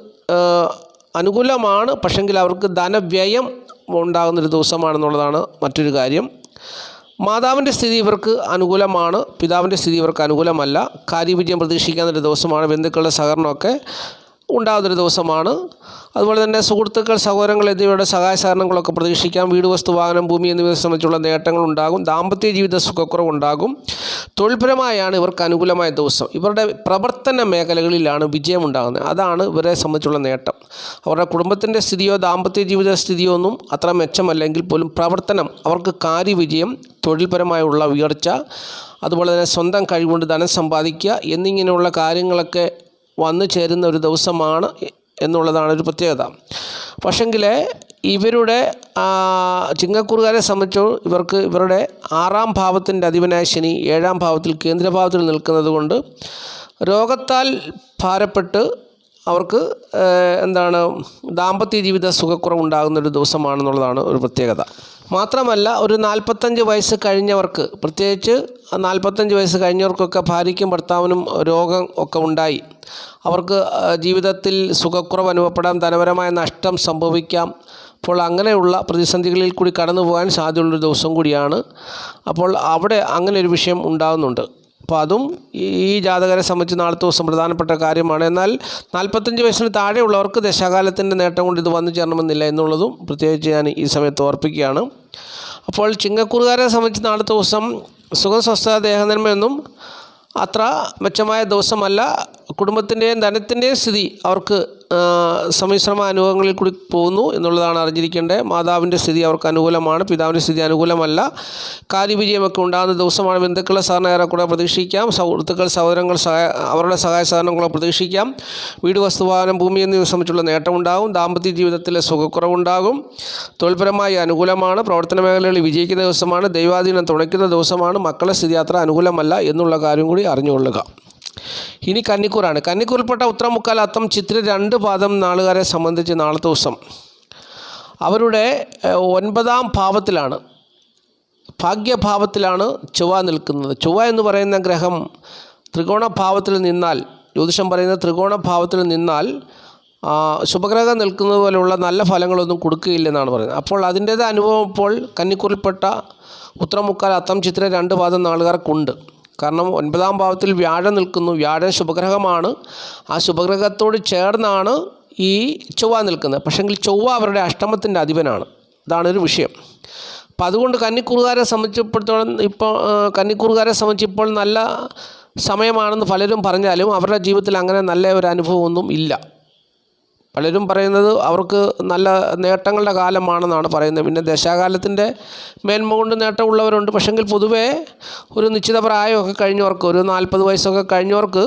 അനുകൂലമാണ്, പക്ഷെങ്കിൽ അവർക്ക് ധനവ്യയം ഉണ്ടാകുന്നൊരു ദിവസമാണെന്നുള്ളതാണ് മറ്റൊരു കാര്യം. മാതാവിൻ്റെ സ്ഥിതി ഇവർക്ക് അനുകൂലമാണ്, പിതാവിൻ്റെ സ്ഥിതി ഇവർക്ക് അനുകൂലമല്ല. കാര്യവിജയം പ്രതീക്ഷിക്കാവുന്നൊരു ദിവസമാണ്. ബന്ധുക്കളുടെ സഹകരണമൊക്കെ ഉണ്ടാകുന്നൊരു ദിവസമാണ്. അതുപോലെ തന്നെ സുഹൃത്തുക്കൾ, സഹോദരങ്ങൾ എന്നിവയുടെ സഹായ സഹകരണങ്ങളൊക്കെ പ്രതീക്ഷിക്കാം. വീട്, വസ്തു, വാഹനം, ഭൂമി എന്നിവയെ സംബന്ധിച്ചുള്ള നേട്ടങ്ങളുണ്ടാകും. ദാമ്പത്യ ജീവിത സുഖക്കുറവുണ്ടാകും. തൊഴിൽപരമായാണ് ഇവർക്ക് അനുകൂലമായ ദിവസം. ഇവരുടെ പ്രവർത്തന മേഖലകളിലാണ് വിജയമുണ്ടാകുന്നത്. അതാണ് ഇവരെ സംബന്ധിച്ചുള്ള നേട്ടം. അവരുടെ കുടുംബത്തിൻ്റെ സ്ഥിതിയോ ദാമ്പത്യ ജീവിത സ്ഥിതിയോ ഒന്നും അത്ര മെച്ചമല്ലെങ്കിൽ പോലും പ്രവർത്തനം, അവർക്ക് കാര്യവിജയം, തൊഴിൽപരമായുള്ള ഉയർച്ച, അതുപോലെ തന്നെ സ്വന്തം കഴിവുകൊണ്ട് ധനം സമ്പാദിക്കുക എന്നിങ്ങനെയുള്ള കാര്യങ്ങളൊക്കെ വന്നു ചേരുന്ന ഒരു ദിവസമാണ് എന്നുള്ളതാണ് ഒരു പ്രത്യേകത. പക്ഷെങ്കിൽ ഇവരുടെ ചിങ്ങക്കൂറുകാരെ സംബന്ധിച്ച് ഇവർക്ക് ഇവരുടെ 6ാം ഭാവത്തിൻ്റെ അധിപനായ ശനി 7ാം ഭാവത്തിൽ കേന്ദ്രഭാവത്തിൽ നിൽക്കുന്നത് കൊണ്ട് രോഗത്താൽ ഭാരപ്പെട്ട് അവർക്ക് ദാമ്പത്യ ജീവിത സുഖക്കുറവുണ്ടാകുന്നൊരു ദിവസമാണെന്നുള്ളതാണ് ഒരു പ്രത്യേകത. മാത്രമല്ല, ഒരു 45 വയസ്സ് കഴിഞ്ഞവർക്ക്, പ്രത്യേകിച്ച് 45 വയസ്സ് കഴിഞ്ഞവർക്കൊക്കെ ഭാര്യയ്ക്കും ഭർത്താവിനും രോഗം ഒക്കെ ഉണ്ടായി അവർക്ക് ജീവിതത്തിൽ സുഖക്കുറവ് അനുഭവപ്പെടാം, ധനപരമായ നഷ്ടം സംഭവിക്കാം. അപ്പോൾ അങ്ങനെയുള്ള പ്രതിസന്ധികളിൽ കൂടി കടന്നു പോകാൻ സാധ്യതയുള്ളൊരു ദിവസം കൂടിയാണ്. അപ്പോൾ അവിടെ അങ്ങനെ ഒരു വിഷയം ഉണ്ടാകുന്നുണ്ട്. അപ്പോൾ അതും ഈ ജാതകരെ സംബന്ധിച്ച് നാളത്തെ ദിവസം പ്രധാനപ്പെട്ട കാര്യമാണ്. എന്നാൽ 45 വയസ്സിന് താഴെയുള്ളവർക്ക് ദശാകാലത്തിൻ്റെ നേട്ടം കൊണ്ട് ഇത് വന്നു ചേരണമെന്നില്ല എന്നുള്ളതും പ്രത്യേകിച്ച് ഞാൻ ഈ സമയത്ത് ഓർപ്പിക്കുകയാണ്. അപ്പോൾ ചിങ്ങക്കൂറുകാരെ സംബന്ധിച്ച് നാളത്തെ ദിവസം സുഖം, സ്വസ്ഥത, ദേഹനന്മയൊന്നും അത്ര മെച്ചമായ ദിവസമല്ല. കുടുംബത്തിൻ്റെയും ധനത്തിൻ്റെയും സ്ഥിതി അവർക്ക് സമ്മിശ്രമ അനുഭവങ്ങളിൽ കൂടി പോകുന്നു എന്നുള്ളതാണ് അറിഞ്ഞിരിക്കേണ്ടത്. മാതാവിൻ്റെ സ്ഥിതി അവർക്ക് അനുകൂലമാണ്, പിതാവിൻ്റെ സ്ഥിതി അനുകൂലമല്ല. കാര്യവിജയമൊക്കെ ഉണ്ടാകുന്ന ദിവസമാണ്. ബന്ധുക്കളെ സഹകരണം ഏറെക്കൂടെ പ്രതീക്ഷിക്കാം. സുഹൃത്തുക്കൾ, സഹോദരങ്ങൾ അവരുടെ സഹായ സഹകരണങ്ങളെ പ്രതീക്ഷിക്കാം. വീട്, വസ്തു, വാഹനം, ഭൂമി എന്നിവയെ സംബന്ധിച്ചുള്ള നേട്ടമുണ്ടാകും. ദാമ്പത്യ ജീവിതത്തിലെ സുഖക്കുറവുണ്ടാകും. തൊഴിൽപരമായി അനുകൂലമാണ്. പ്രവർത്തന മേഖലകളിൽ വിജയിക്കുന്ന ദിവസമാണ്. ദൈവാധീനം തുണയ്ക്കുന്ന ദിവസമാണ്. മക്കളുടെ സ്ഥിതി അത്ര അനുകൂലമല്ല എന്നുള്ള കാര്യം കൂടി അറിഞ്ഞുകൊള്ളുക. ഇനി കന്നിക്കൂറാണ്. കന്നിക്കൂറിൽപ്പെട്ട ഉത്രം, മുക്കാൽ, അത്തം, ചിത്തിര 2 പാദം നാളുകാരെ സംബന്ധിച്ച് നാളത്തെ ദിവസം അവരുടെ 9ാം ഭാവത്തിലാണ്, ഭാഗ്യഭാവത്തിലാണ് ചൊവ്വ നിൽക്കുന്നത്. ചൊവ്വ എന്ന് പറയുന്ന ഗ്രഹം ത്രികോണഭാവത്തിൽ നിന്നാൽ, ജ്യോതിഷം പറയുന്ന ത്രികോണഭാവത്തിൽ നിന്നാൽ ശുഭഗ്രഹം നിൽക്കുന്നത് പോലെയുള്ള നല്ല ഫലങ്ങളൊന്നും കൊടുക്കുകയില്ലെന്നാണ് പറയുന്നത്. അപ്പോൾ അതിൻ്റേത് അനുഭവം ഇപ്പോൾ കന്നിക്കൂറിൽപ്പെട്ട ഉത്രം, മുക്കാൽ, അത്തം, ചിത്തിര 2 പാദം നാളുകാർക്കുണ്ട്. കാരണം 9ാം ഭാവത്തിൽ വ്യാഴം നിൽക്കുന്നു. വ്യാഴം ശുഭഗ്രഹമാണ്. ആ ശുഭഗ്രഹത്തോട് ചേർന്നാണ് ഈ ചൊവ്വ നിൽക്കുന്നത്. പക്ഷെങ്കിൽ ചൊവ്വ അവരുടെ അഷ്ടമത്തിൻ്റെ അധിപനാണ്. അതാണൊരു വിഷയം. അപ്പോൾ അതുകൊണ്ട് കന്നിക്കൂറുകാരെ സംബന്ധിച്ച് ഇപ്പോൾ നല്ല സമയമാണെന്ന് പലരും പറഞ്ഞാലും അവരുടെ ജീവിതത്തിൽ അങ്ങനെ നല്ല ഒരു അനുഭവമൊന്നും ഇല്ല. പലരും പറയുന്നത് അവർക്ക് നല്ല നേട്ടങ്ങളുടെ കാലമാണെന്നാണ് പറയുന്നത്. പിന്നെ ദശാകാലത്തിൻ്റെ മേന്മ കൊണ്ട് നേട്ടമുള്ളവരുണ്ട്. പക്ഷെങ്കിൽ പൊതുവേ ഒരു നിശ്ചിത പ്രായമൊക്കെ കഴിഞ്ഞവർക്ക്, ഒരു 40 വയസ്സൊക്കെ കഴിഞ്ഞവർക്ക്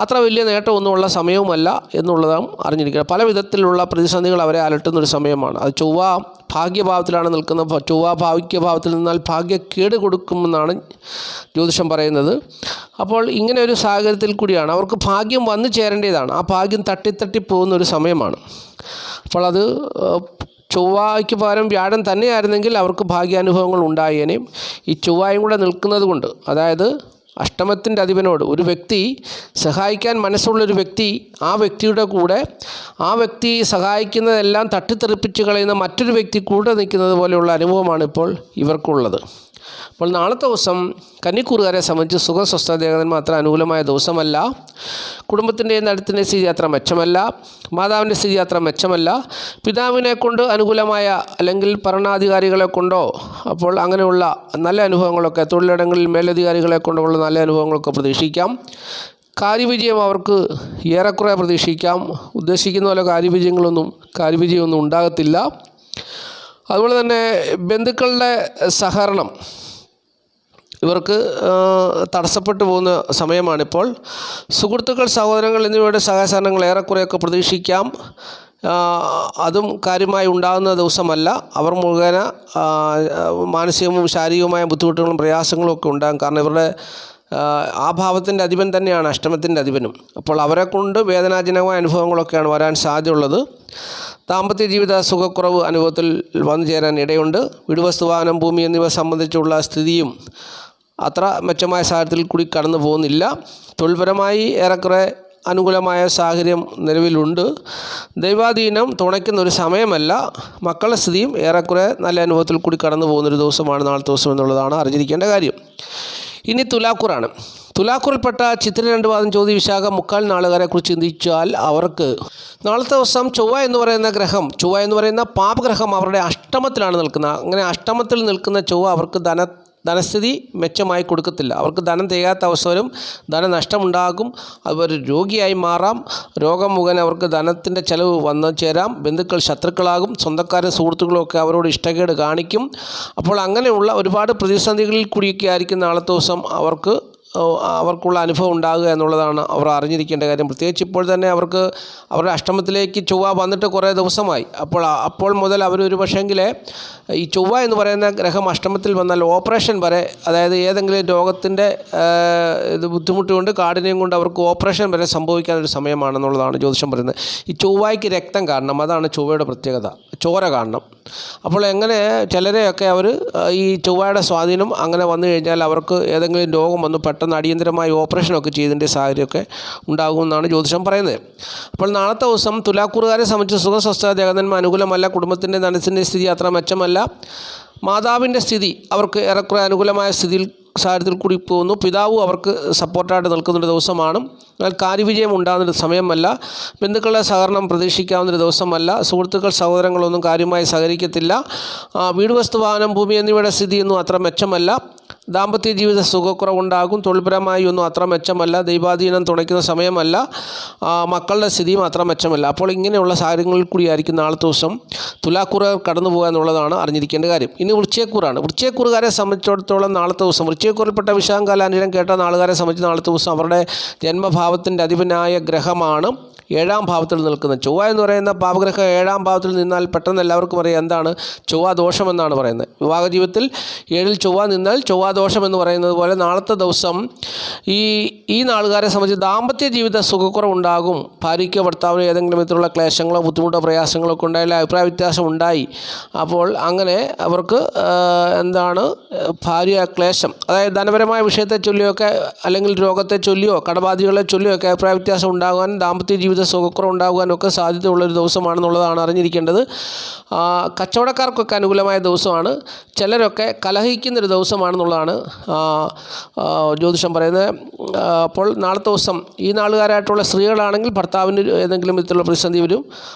അത്ര വലിയ നേട്ടമൊന്നുമുള്ള സമയവുമല്ല എന്നുള്ളതാണ് അറിഞ്ഞിരിക്കുന്നത്. പല വിധത്തിലുള്ള പ്രതിസന്ധികൾ അവരെ അലട്ടുന്നൊരു സമയമാണ്. അത് ചൊവ്വ ഭാഗ്യഭാവത്തിലാണ് നിൽക്കുന്നത്. ചൊവ്വ ഭാഗ്യഭാവത്തിൽ നിന്നാൽ ഭാഗ്യക്കേട് കൊടുക്കുമെന്നാണ് ജ്യോതിഷം പറയുന്നത്. അപ്പോൾ ഇങ്ങനെ ഒരു സാഹചര്യത്തിൽ കൂടിയാണ് അവർക്ക് ഭാഗ്യം വന്നു ചേരേണ്ടതാണ്. ആ ഭാഗ്യം തട്ടി പോകുന്നൊരു സമയമാണ്. അപ്പോൾ അത് ചൊവ്വയ്ക്ക് പകരം വ്യാഴം തന്നെയായിരുന്നെങ്കിൽ അവർക്ക് ഭാഗ്യാനുഭവങ്ങൾ ഉണ്ടായേനേയും. ഈ ചൊവ്വയും കൂടെ നിൽക്കുന്നത് കൊണ്ട്, അതായത് അഷ്ടമത്തിൻ്റെ അധിപനോട് ഒരു വ്യക്തി സഹായിക്കാൻ മനസ്സുള്ളൊരു വ്യക്തി, ആ വ്യക്തിയുടെ കൂടെ ആ വ്യക്തി സഹായിക്കുന്നതെല്ലാം തട്ടിത്തെറിപ്പിച്ച് കളയുന്ന മറ്റൊരു വ്യക്തി കൂടെ നിൽക്കുന്നത് പോലെയുള്ള അനുഭവമാണ് ഇപ്പോൾ ഇവർക്കുള്ളത്. അപ്പോൾ നാളത്തെ ദിവസം കന്നിക്കൂറുകാരെ സംബന്ധിച്ച് സുഖം, സ്വസ്ഥത, ദേഹനന്മ അത്ര അനുകൂലമായ ദിവസമല്ല. കുടുംബത്തിൻ്റെയും ധനത്തിൻ്റെ സ്ഥിതി അത്ര മെച്ചമല്ല. മാതാവിൻ്റെ സ്ഥിതി അത്ര മെച്ചമല്ല. പിതാവിനെ കൊണ്ട് അനുകൂലമായ അല്ലെങ്കിൽ ഭരണാധികാരികളെ കൊണ്ടോ അപ്പോൾ അങ്ങനെയുള്ള നല്ല അനുഭവങ്ങളൊക്കെ, തൊഴിലിടങ്ങളിൽ മേലധികാരികളെ കൊണ്ടുള്ള നല്ല അനുഭവങ്ങളൊക്കെ പ്രതീക്ഷിക്കാം. കാര്യവിജയം അവർക്ക് ഏറെക്കുറെ പ്രതീക്ഷിക്കാം. ഉദ്ദേശിക്കുന്ന പോലെ കാര്യവിജയമൊന്നും ഉണ്ടാകത്തില്ല. അതുപോലെ തന്നെ ബന്ധുക്കളുടെ സഹകരണം ഇവർക്ക് തടസ്സപ്പെട്ടു പോകുന്ന സമയമാണിപ്പോൾ. സുഹൃത്തുക്കൾ, സഹോദരങ്ങൾ എന്നിവയുടെ സഹായ സഹകരണങ്ങൾ ഏറെക്കുറെയൊക്കെ പ്രതീക്ഷിക്കാം. അതും കാര്യമായി ഉണ്ടാകുന്ന ദിവസമല്ല. അവർ മുഖേന മാനസികവും ശാരീരികവുമായ ബുദ്ധിമുട്ടുകളും പ്രയാസങ്ങളും ഒക്കെ ഉണ്ടാകും. കാരണം ഇവരുടെ ആ ഭാവത്തിൻ്റെ അധിപൻ തന്നെയാണ് അഷ്ടമത്തിൻ്റെ അധിപനും. അപ്പോൾ അവരെ കൊണ്ട് വേദനാജനകമായ അനുഭവങ്ങളൊക്കെയാണ് വരാൻ സാധ്യതയുള്ളത്. ദാമ്പത്യ ജീവിത സുഖക്കുറവ് അനുഭവത്തിൽ വന്നു ചേരാൻ ഇടയുണ്ട്. വീട്, വസ്തു, വാഹനം, ഭൂമി എന്നിവ സംബന്ധിച്ചുള്ള സ്ഥിതിയും അത്ര മെച്ചമായ സാഹചര്യത്തിൽ കൂടി കടന്നു പോകുന്നില്ല. തൊഴിൽപരമായി ഏറെക്കുറെ അനുകൂലമായ സാഹചര്യം നിലവിലുണ്ട്. ദൈവാധീനം തുണയ്ക്കുന്ന ഒരു സമയമല്ല. മക്കളുടെ സ്ഥിതിയും ഏറെക്കുറെ നല്ല അനുഭവത്തിൽ കൂടി കടന്നു പോകുന്നൊരു ദിവസമാണ് നാളത്തെ ദിവസം എന്നുള്ളതാണ് അറിഞ്ഞിരിക്കേണ്ട കാര്യം. ഇനി തുലാക്കൂറാണ്. തുലാക്കൂറിൽപ്പെട്ട ചിത്ര 2 പാദം ചോതി വിശാഖ 3/4 നാളുകാരെക്കുറിച്ച് ചിന്തിച്ചാൽ അവർക്ക് നാളത്തെ ദിവസം ചൊവ്വ എന്ന് പറയുന്ന പാപഗ്രഹം അവരുടെ അഷ്ടമത്തിലാണ് നിൽക്കുന്നത്. അങ്ങനെ അഷ്ടമത്തിൽ നിൽക്കുന്ന ചൊവ്വ അവർക്ക് ധനസ്ഥിതി മെച്ചമായി കൊടുക്കത്തില്ല. അവർക്ക് ധനം തികയാത്ത അവസരം, ധനനഷ്ടമുണ്ടാകും, അതുപോലെ രോഗിയായി മാറാം, രോഗം മുഖേന അവർക്ക് ധനത്തിൻ്റെ ചിലവ് വന്നു ചേരാം, ബന്ധുക്കൾ ശത്രുക്കളാകും, സ്വന്തക്കാരും സുഹൃത്തുക്കളും ഒക്കെ അവരോട് ഇഷ്ടക്കേട് കാണിക്കും. അപ്പോൾ അങ്ങനെയുള്ള ഒരുപാട് പ്രതിസന്ധികളിൽ കൂടിയൊക്കെ ആയിരിക്കും നാളത്തെ ദിവസം അവർക്കുള്ള അനുഭവം ഉണ്ടാകുക എന്നുള്ളതാണ് അവർ അറിഞ്ഞിരിക്കേണ്ട കാര്യം. പ്രത്യേകിച്ച് ഇപ്പോൾ തന്നെ അവർക്ക് അവരുടെ അഷ്ടമത്തിലേക്ക് ചൊവ്വ വന്നിട്ട് കുറേ ദിവസമായി. അപ്പോൾ മുതൽ അവരൊരു പക്ഷേങ്കിൽ ഈ ചൊവ്വ എന്ന് പറയുന്ന ഗ്രഹം അഷ്ടമത്തിൽ വന്നാൽ ഓപ്പറേഷൻ വരെ, അതായത് ഏതെങ്കിലും രോഗത്തിൻ്റെ ബുദ്ധിമുട്ട് കൊണ്ട് കാഠിന്യം കൊണ്ട് അവർക്ക് ഓപ്പറേഷൻ വരെ സംഭവിക്കാനൊരു സമയമാണെന്നുള്ളതാണ് ജ്യോതിഷം പറയുന്നത്. ഈ ചൊവ്വയ്ക്ക് രക്തം കാണണം, അതാണ് ചൊവ്വയുടെ പ്രത്യേകത, ചോര കാണണം. അപ്പോൾ എങ്ങനെ ചിലരെയൊക്കെ അവർ ഈ ചൊവ്വയുടെ സ്വാധീനം അങ്ങനെ വന്നു കഴിഞ്ഞാൽ അവർക്ക് ഏതെങ്കിലും രോഗം വന്ന് പെട്ടെന്ന് അടിയന്തരമായി ഓപ്പറേഷനൊക്കെ ചെയ്തതിൻ്റെ സാഹചര്യമൊക്കെ ഉണ്ടാകുമെന്നാണ് ജ്യോതിഷം പറയുന്നത്. അപ്പോൾ നാളത്തെ ദിവസം തുലാക്കൂറുകാരെ സംബന്ധിച്ച് സുഖസ്വസ്ഥ ദേഹനന്മ അനുകൂലമല്ല. കുടുംബത്തിൻ്റെ ധനത്തിൻ്റെ സ്ഥിതി അത്ര മെച്ചമല്ല. മാതാവിൻ്റെ സ്ഥിതി അവർക്ക് ഏറെക്കുറെ അനുകൂലമായ സാഹചര്യത്തിൽ കൂടി പോകുന്നു. പിതാവും അവർക്ക് സപ്പോർട്ടായിട്ട് നിൽക്കുന്നൊരു ദിവസമാണ്. എന്നാൽ കാര്യവിജയം ഉണ്ടാകുന്നൊരു സമയമല്ല. ബന്ധുക്കളുടെ സഹകരണം പ്രതീക്ഷിക്കാവുന്നൊരു ദിവസമല്ല. സുഹൃത്തുക്കൾ സഹോദരങ്ങളൊന്നും കാര്യമായി സഹകരിക്കത്തില്ല. വീട്, വസ്തു, വാഹനം, ഭൂമി എന്നിവയുടെ സ്ഥിതിയൊന്നും അത്ര മെച്ചമല്ല. ദാമ്പത്യ ജീവിത സുഖക്കുറവുണ്ടാകും. തൊഴിൽപരമായി ഒന്നും അത്ര മെച്ചമല്ല. ദൈവാധീനം തുണയ്ക്കുന്ന സമയമല്ല. മക്കളുടെ സ്ഥിതിയും അത്ര മെച്ചമല്ല. അപ്പോൾ ഇങ്ങനെയുള്ള സാഹചര്യങ്ങളിൽ കൂടിയായിരിക്കും നാളത്തെ ദിവസം തുലാക്കൂറുകാർ കടന്നു പോകുക എന്നുള്ളതാണ് അറിഞ്ഞിരിക്കേണ്ട കാര്യം. ഇനി വൃശ്ചികക്കൂറാണ്. വൃശ്ചികക്കൂറുകാരെ സംബന്ധിച്ചിടത്തോളം നാളത്തെ ദിവസം വൃശ്ചികക്കൂറിൽപ്പെട്ട വിശാഖകാലാനിരം കേട്ട നാളുകാരെ സംബന്ധിച്ച് നാളത്തെ ദിവസം അവരുടെ ജന്മഭാവത്തിൻ്റെ അധിപനായ ഗ്രഹമാണ് 7ാം ഭാവത്തിൽ നിൽക്കുന്നത്. ചൊവ്വ എന്ന് പറയുന്ന പാപഗ്രഹം 7ാം ഭാവത്തിൽ നിന്നാൽ പെട്ടെന്ന് എല്ലാവർക്കും അറിയാം എന്താണ് ചൊവ്വ ദോഷമെന്നാണ് പറയുന്നത്. വിവാഹ ജീവിതത്തിൽ 7ൽ ചൊവ്വ നിന്നാൽ ചൊവ്വ ദോഷം എന്ന് പറയുന്നത് പോലെ നാളത്തെ ദിവസം ഈ നാളുകാരെ സംബന്ധിച്ച് ദാമ്പത്യ ജീവിത സുഖക്കുറവുണ്ടാകും. ഭാര്യയ്ക്കോ ഭർത്താവിനോ ഏതെങ്കിലും വിധത്തിലുള്ള ക്ലേശങ്ങളോ ബുദ്ധിമുട്ടോ പ്രയാസങ്ങളോ ഒക്കെ ഉണ്ടായാൽ അഭിപ്രായ വ്യത്യാസം ഉണ്ടായി. അപ്പോൾ അങ്ങനെ അവർക്ക് ഭാര്യ ക്ലേശം, അതായത് ധനപരമായ വിഷയത്തെ ചൊല്ലിയൊക്കെ അല്ലെങ്കിൽ രോഗത്തെ ചൊല്ലിയോ കടബാധ്യതകളെ ചൊല്ലിയോ ഒക്കെ അഭിപ്രായ വ്യത്യാസം ഉണ്ടാകാനും ദാമ്പത്യ ജീവിത സുഖക്കുറവ് ഉണ്ടാകാനൊക്കെ സാധ്യതയുള്ളൊരു ദിവസമാണെന്നുള്ളതാണ് അറിഞ്ഞിരിക്കേണ്ടത്. കച്ചവടക്കാർക്കൊക്കെ അനുകൂലമായ ദിവസമാണ്. ചിലരൊക്കെ കലഹിക്കുന്നൊരു ദിവസമാണെന്നുള്ളതാണ് ജ്യോതിഷം പറയുന്നത്. അപ്പോൾ നാളത്തെ ദിവസം ഈ നാളുകാരായിട്ടുള്ള സ്ത്രീകളാണെങ്കിൽ ഭർത്താവിന് ഏതെങ്കിലും വിധത്തിലുള്ള പ്രതിസന്ധി വരും.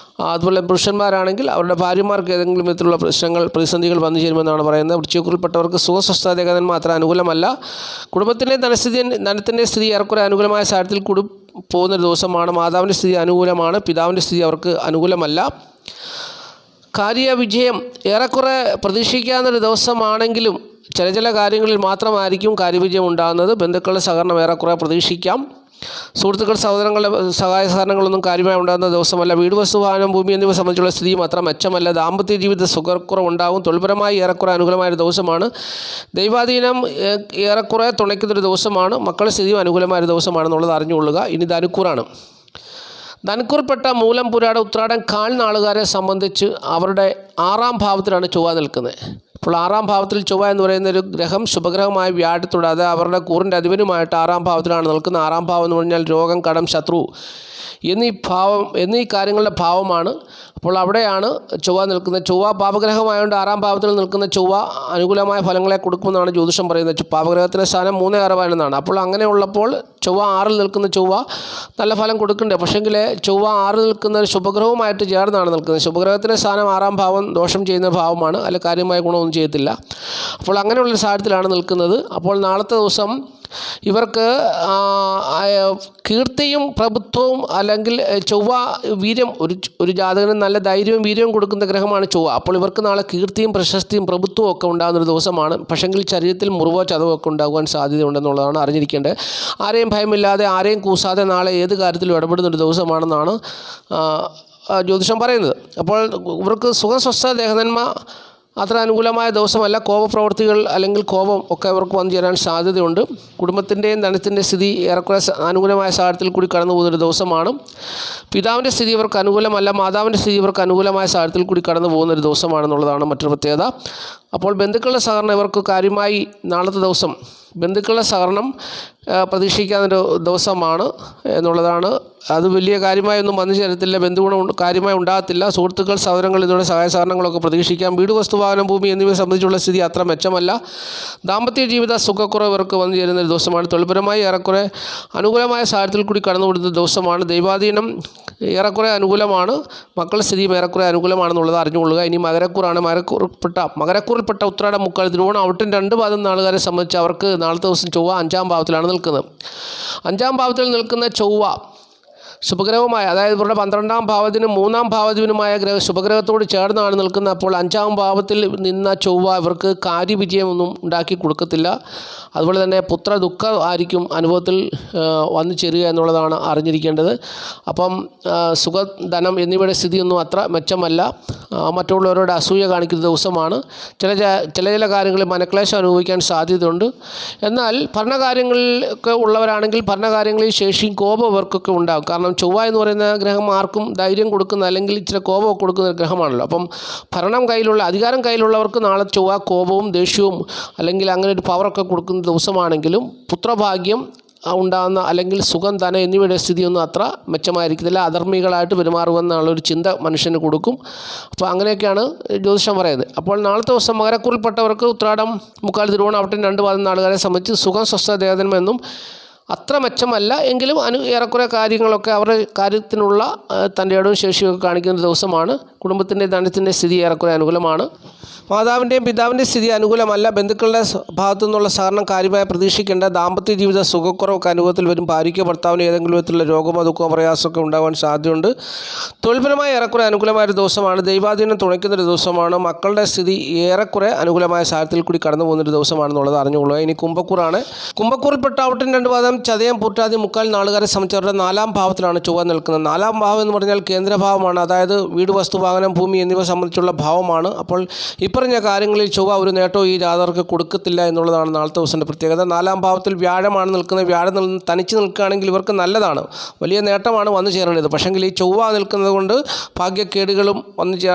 അതുപോലെ പുരുഷന്മാരാണെങ്കിൽ അവരുടെ ഭാര്യമാർക്ക് ഏതെങ്കിലും വിധത്തിലുള്ള പ്രതിസന്ധികൾ വന്നു ചേരുമെന്നാണ് പറയുന്നത്. വൃശ്ചികക്കൂറിൽപ്പെട്ടവർക്ക് സുഖസ്വസ്ഥ ദേഹനന്മ അത്ര അനുകൂലമല്ല. കുടുംബത്തിൻ്റെ ധനത്തിൻ്റെ സ്ഥിതി ഏറെക്കുറെ അനുകൂലമായ സാഹചര്യത്തിൽ കൂടി പോകുന്നൊരു ദിവസമാണ്. മാതാവിൻ്റെ സ്ഥിതി അനുകൂലമാണ്. പിതാവിൻ്റെ സ്ഥിതി അവർക്ക് അനുകൂലമല്ല. കാര്യവിജയം ഏറെക്കുറെ പ്രതീക്ഷിക്കാവുന്നൊരു ദിവസമാണെങ്കിലും ചില കാര്യങ്ങളിൽ മാത്രമായിരിക്കും കാര്യവിജയം ഉണ്ടാകുന്നത്. ബന്ധുക്കളുടെ സഹകരണം ഏറെക്കുറെ പ്രതീക്ഷിക്കാം. സുഹൃത്തുക്കൾ സഹോദരങ്ങളുടെ സഹായ സഹകരണങ്ങളൊന്നും കാര്യമായി ഉണ്ടാകുന്ന ദിവസമല്ല. വീട്, വസ്തു, വാഹനം, ഭൂമി എന്നിവ സംബന്ധിച്ചുള്ള സ്ഥിതിയും അത്ര മെച്ചമല്ല. ദാമ്പത്യ ജീവിത സുഖക്കുറവുണ്ടാകും. തൊഴിൽപരമായി ഏറെക്കുറെ അനുകൂലമായൊരു ദിവസമാണ്. ദൈവാധീനം ഏറെക്കുറെ തുണയ്ക്കുന്നൊരു ദിവസമാണ്. മക്കളുടെ സ്ഥിതിയും അനുകൂലമായൊരു ദിവസമാണെന്നുള്ളത് അറിഞ്ഞുകൊള്ളുക. ഇനി ധനുക്കൂറാണ്. ധനുക്കൂറിൽപ്പെട്ട മൂലം, പുരാടം, ഉത്രാടം, കാൽ നാളുകാരെ സംബന്ധിച്ച് അവരുടെ 6ാം ഭാവത്തിലാണ് ചൊവ്വ നിൽക്കുന്നത്. അപ്പോൾ 6ാം ഭാവത്തിൽ ചൊവ്വ എന്ന് പറയുന്ന ഒരു ഗ്രഹം ശുഭഗ്രഹമായ വ്യാഴത്തോട്, അത് അവരുടെ കൂറിൻ്റെ അധിപനുമായിട്ട് 6ാം ഭാവത്തിലാണ് നിൽക്കുന്നത്. 6ാം ഭാവം എന്ന് പറഞ്ഞാൽ രോഗം, കടം, ശത്രു എന്നീ കാര്യങ്ങളുടെ ഭാവമാണ്. അപ്പോൾ അവിടെയാണ് ചൊവ്വ നിൽക്കുന്നത്. ചൊവ്വ പാപഗ്രഹമായതുകൊണ്ട് 6ാം ഭാവത്തിൽ നിൽക്കുന്ന ചൊവ്വ അനുകൂലമായ ഫലങ്ങളെ കൊടുക്കുമെന്നാണ് ജ്യോതിഷം പറയുന്നത്. പാപഗ്രഹത്തിൻ്റെ സ്ഥാനം 3, 6 എന്നാണ്. അപ്പോൾ അങ്ങനെയുള്ളപ്പോൾ ചൊവ്വ 6ൽ നിൽക്കുന്ന ചൊവ്വ നല്ല ഫലം കൊടുക്കണ്ടേ? പക്ഷേങ്കിൽ ചൊവ്വ 6ൽ നിൽക്കുന്ന ശുഭഗ്രഹവുമായിട്ട് ചേർന്നാണ് നിൽക്കുന്നത്. ശുഭഗ്രഹത്തിൻ്റെ സ്ഥാനം 6ാം ഭാവം ദോഷം ചെയ്യുന്ന ഭാവമാണ്. അതിൽ കാര്യമായ ഗുണമൊന്നും ചെയ്യത്തില്ല. അപ്പോൾ അങ്ങനെയുള്ളൊരു സാഹചര്യത്തിലാണ് നിൽക്കുന്നത്. അപ്പോൾ നാളത്തെ ദിവസം ഇവർക്ക് കീർത്തിയും പ്രഭുത്വവും അല്ലെങ്കിൽ ചൊവ്വ വീര്യം, ഒരു ജാതകന് നല്ല ധൈര്യവും വീര്യവും കൊടുക്കുന്ന ഗ്രഹമാണ് ചൊവ്വ. അപ്പോൾ ഇവർക്ക് നാളെ കീർത്തിയും പ്രശസ്തിയും പ്രഭുത്വവും ഒക്കെ ഉണ്ടാകുന്നൊരു ദിവസമാണ്. പക്ഷെങ്കിൽ ശരീരത്തിൽ മുറിവോ ചതവോ ഒക്കെ ഉണ്ടാകുവാൻ സാധ്യതയുണ്ടെന്നുള്ളതാണ് അറിഞ്ഞിരിക്കേണ്ടത്. ആരെയും ഭയമില്ലാതെ ആരെയും കൂസാതെ നാളെ ഏത് കാര്യത്തിലും ഇടപെടുന്നൊരു ദിവസമാണെന്നാണ് ജ്യോതിഷം പറയുന്നത്. അപ്പോൾ ഇവർക്ക് സുഖസ്വസ്ഥ ദേഹനന്മ അത്ര അനുകൂലമായ ദിവസമല്ല. കോപപ്രവർത്തികൾ അല്ലെങ്കിൽ കോപം ഒക്കെ അവർക്ക് വന്നു ചേരാൻ സാധ്യതയുണ്ട്. കുടുംബത്തിൻ്റെയും ധനത്തിൻ്റെ സ്ഥിതി ഏറെക്കുറെ അനുകൂലമായ സാഹചര്യത്തിൽ കൂടി കടന്നു പോകുന്നൊരു ദിവസമാണ്. പിതാവിൻ്റെ സ്ഥിതി ഇവർക്ക് അനുകൂലമല്ല. മാതാവിൻ്റെ സ്ഥിതി ഇവർക്ക് അനുകൂലമായ സാഹചര്യത്തിൽ കൂടി കടന്നു പോകുന്നൊരു ദിവസമാണെന്നുള്ളതാണ് മറ്റൊരു പ്രത്യേകത. അപ്പോൾ ബന്ധുക്കളുടെ സഹകരണം ഇവർക്ക് കാര്യമായി നാളത്തെ ദിവസം ബന്ധുക്കളുടെ സഹകരണം പ്രതീക്ഷിക്കാവുന്നൊരു ദിവസമാണ് എന്നുള്ളതാണ്. അത് വലിയ കാര്യമായൊന്നും വന്നു ചേരത്തില്ല, ബന്ധുഗുണം കാര്യമായി ഉണ്ടാകത്തില്ല. സുഹൃത്തുക്കൾ, സഹോദരങ്ങൾ ഇതോടെ സഹായ സഹകരണങ്ങളൊക്കെ പ്രതീക്ഷിക്കാം. വീട്, വസ്തു, വാഹനം, ഭൂമി എന്നിവയെ സംബന്ധിച്ചുള്ള സ്ഥിതി അത്ര മെച്ചമല്ല. ദാമ്പത്യ ജീവിത സുഖക്കുറവ് ഇവർക്ക് വന്നു ചേരുന്ന ഒരു ദിവസമാണ്. തൊഴിൽപരമായി ഏറെക്കുറെ അനുകൂലമായ സാഹചര്യത്തിൽ കൂടി കടന്നുവിടുന്ന ദിവസമാണ്. ദൈവാധീനം ഏറെക്കുറെ അനുകൂലമാണ്. മക്കളുടെ സ്ഥിതിയും ഏറെക്കുറെ അനുകൂലമാണെന്നുള്ളത് അറിഞ്ഞുകൊള്ളുക. ഇനി മകരക്കൂറാണ്. മകരക്കൂറിൽപ്പെട്ട ഉത്രാടം, മുക്കാൽ, തിരുവോണം, അവിട്ടം 2 പാദം നാളുകാരെ സംബന്ധിച്ച് അവർക്ക് നാളത്തെ ദിവസം ചൊവ്വ 5-ാം ഭാവത്തിലാണ് നിൽക്കുന്നത്. 5-ാം ഭാവത്തിൽ നിൽക്കുന്ന ചൊവ്വ ശുഭഗ്രഹവുമായ, അതായത് ഇവരുടെ 12-ാം ഭാവത്തിനും 3-ാം ഭാവത്തിനുമായ ശുഭഗ്രഹത്തോട് ചേർന്നാണ് നിൽക്കുന്നത്. അപ്പോൾ 5-ാം ഭാവത്തിൽ നിന്ന ചൊവ്വ ഇവർക്ക് കാര്യവിജയമൊന്നും ഉണ്ടാക്കി കൊടുക്കത്തില്ല. അതുപോലെ തന്നെ പുത്ര ദുഃഖം ആയിരിക്കും അനുഭവത്തിൽ വന്നു ചേരുക എന്നുള്ളതാണ് അറിഞ്ഞിരിക്കേണ്ടത്. അപ്പം സുഖധനം എന്നിവയുടെ സ്ഥിതിയൊന്നും അത്ര മെച്ചമല്ല. മറ്റുള്ളവരോട് അസൂയ കാണിക്കുന്ന ദിവസമാണ്. ചില കാര്യങ്ങളിൽ മനക്ലേശം അനുഭവിക്കാൻ സാധ്യതയുണ്ട്. എന്നാൽ ഭരണകാര്യങ്ങളിലൊക്കെ ഉള്ളവരാണെങ്കിൽ ഭരണകാര്യങ്ങളിൽ ശേഷിയും കോപം ഇവർക്കൊക്കെ ഉണ്ടാകും. കാരണം ചൊവ്വ എന്ന് പറയുന്ന ഗ്രഹം ആർക്കും ധൈര്യം കൊടുക്കുന്ന, അല്ലെങ്കിൽ ഇച്ചിരി കോപമൊക്കെ കൊടുക്കുന്ന ഒരു ഗ്രഹമാണല്ലോ. അപ്പം അധികാരം കയ്യിലുള്ളവർക്ക് നാളെ ചൊവ്വ കോപവും ദേഷ്യവും അല്ലെങ്കിൽ അങ്ങനെ ഒരു പവറൊക്കെ കൊടുക്കുന്ന ദിവസമാണെങ്കിലും പുത്രഭാഗ്യം ഉണ്ടാകുന്ന അല്ലെങ്കിൽ സുഖം, ധനം എന്നിവയുടെ സ്ഥിതിയൊന്നും അത്ര മെച്ചമായിരിക്കത്തില്ല. അധർമ്മികളായിട്ട് പെരുമാറുമെന്നുള്ളൊരു ചിന്ത മനുഷ്യന് കൊടുക്കും. അപ്പോൾ അങ്ങനെയൊക്കെയാണ് ജ്യോതിഷം പറയുന്നത്. അപ്പോൾ നാളത്തെ ദിവസം മകരക്കൂറിൽപ്പെട്ടവർക്ക് ഉത്രാടം, മുക്കാൽ, തിരുവോണം, അവിട്ടം 2 പാദം നാളുകാരെ സംബന്ധിച്ച് സുഖം, സ്വസ്ഥ, ദേഹജന്മെന്നും അത്ര മെച്ചമല്ല. എങ്കിലും ഏറെക്കുറെ കാര്യങ്ങളൊക്കെ അവരുടെ കാര്യത്തിനുള്ള തൻ്റെ ഇടവും ശേഷിയൊക്കെ കാണിക്കുന്ന ദിവസമാണ്. കുടുംബത്തിൻ്റെ ധനത്തിൻ്റെ സ്ഥിതി ഏറെക്കുറെ അനുകൂലമാണ്. മാതാവിൻ്റെയും പിതാവിൻ്റെ സ്ഥിതി അനുകൂലമല്ല. ബന്ധുക്കളുടെ ഭാഗത്തു നിന്നുള്ള സഹകരണം കാര്യമായി പ്രതീക്ഷിക്കേണ്ട. ദാമ്പത്യ ജീവിത സുഖക്കുറവൊക്കെ അനുഭവത്തിൽ വരും. ഭാര്യയ്ക്കോ ഭർത്താവിന് ഏതെങ്കിലും വിധത്തിലുള്ള രോഗമോ ദുഃഖമോ പ്രയാസമൊക്കെ ഉണ്ടാകാൻ സാധ്യതയുണ്ട്. തൊഴിൽപരമായി ഏറെക്കുറെ അനുകൂലമായൊരു ദിവസമാണ്. ദൈവാധീനം തുണയ്ക്കുന്നൊരു ദിവസമാണ്. മക്കളുടെ സ്ഥിതി ഏറെക്കുറെ അനുകൂലമായ സാഹചര്യത്തിൽ കൂടി കടന്നു പോകുന്നൊരു ദിവസമാണെന്നുള്ളത് അറിഞ്ഞുകൊള്ളുക. ഇനി കുംഭക്കൂറാണ്. കുംഭക്കൂറിൽപ്പെട്ട അവിട്ടം 2 പാദം, ചതയം, പൂട്ടാതി, മുക്കാൽ നാളുകാരെ സംബന്ധിച്ചവരുടെ 4-ാം ഭാവത്തിലാണ് ചൊവ്വ നിൽക്കുന്നത്. 4-ാം ഭാവം എന്ന് പറഞ്ഞാൽ കേന്ദ്രഭാവമാണ്. അതായത് വീട്, വസ്തു, വാഹനം, ഭൂമി എന്നിവ സംബന്ധിച്ചുള്ള ഭാവമാണ്. അപ്പോൾ ഇപ്പറഞ്ഞ കാര്യങ്ങളിൽ ചൊവ്വ ഒരു നേട്ടവും ഈ ജാതകർക്ക് കൊടുക്കത്തില്ല എന്നുള്ളതാണ് നാളത്തെ ദിവസത്തിൻ്റെ പ്രത്യേകത. 4-ാം ഭാവത്തിൽ വ്യാഴമാണ് നിൽക്കുന്നത്. വ്യാഴം തനിച്ച് നിൽക്കുകയാണെങ്കിൽ ഇവർക്ക് നല്ലതാണ്, വലിയ നേട്ടമാണ് വന്നു ചേരേണ്ടത്. പക്ഷേങ്കിൽ ഈ ചൊവ്വ നിൽക്കുന്നത് കൊണ്ട് ഭാഗ്യക്കേടുകളും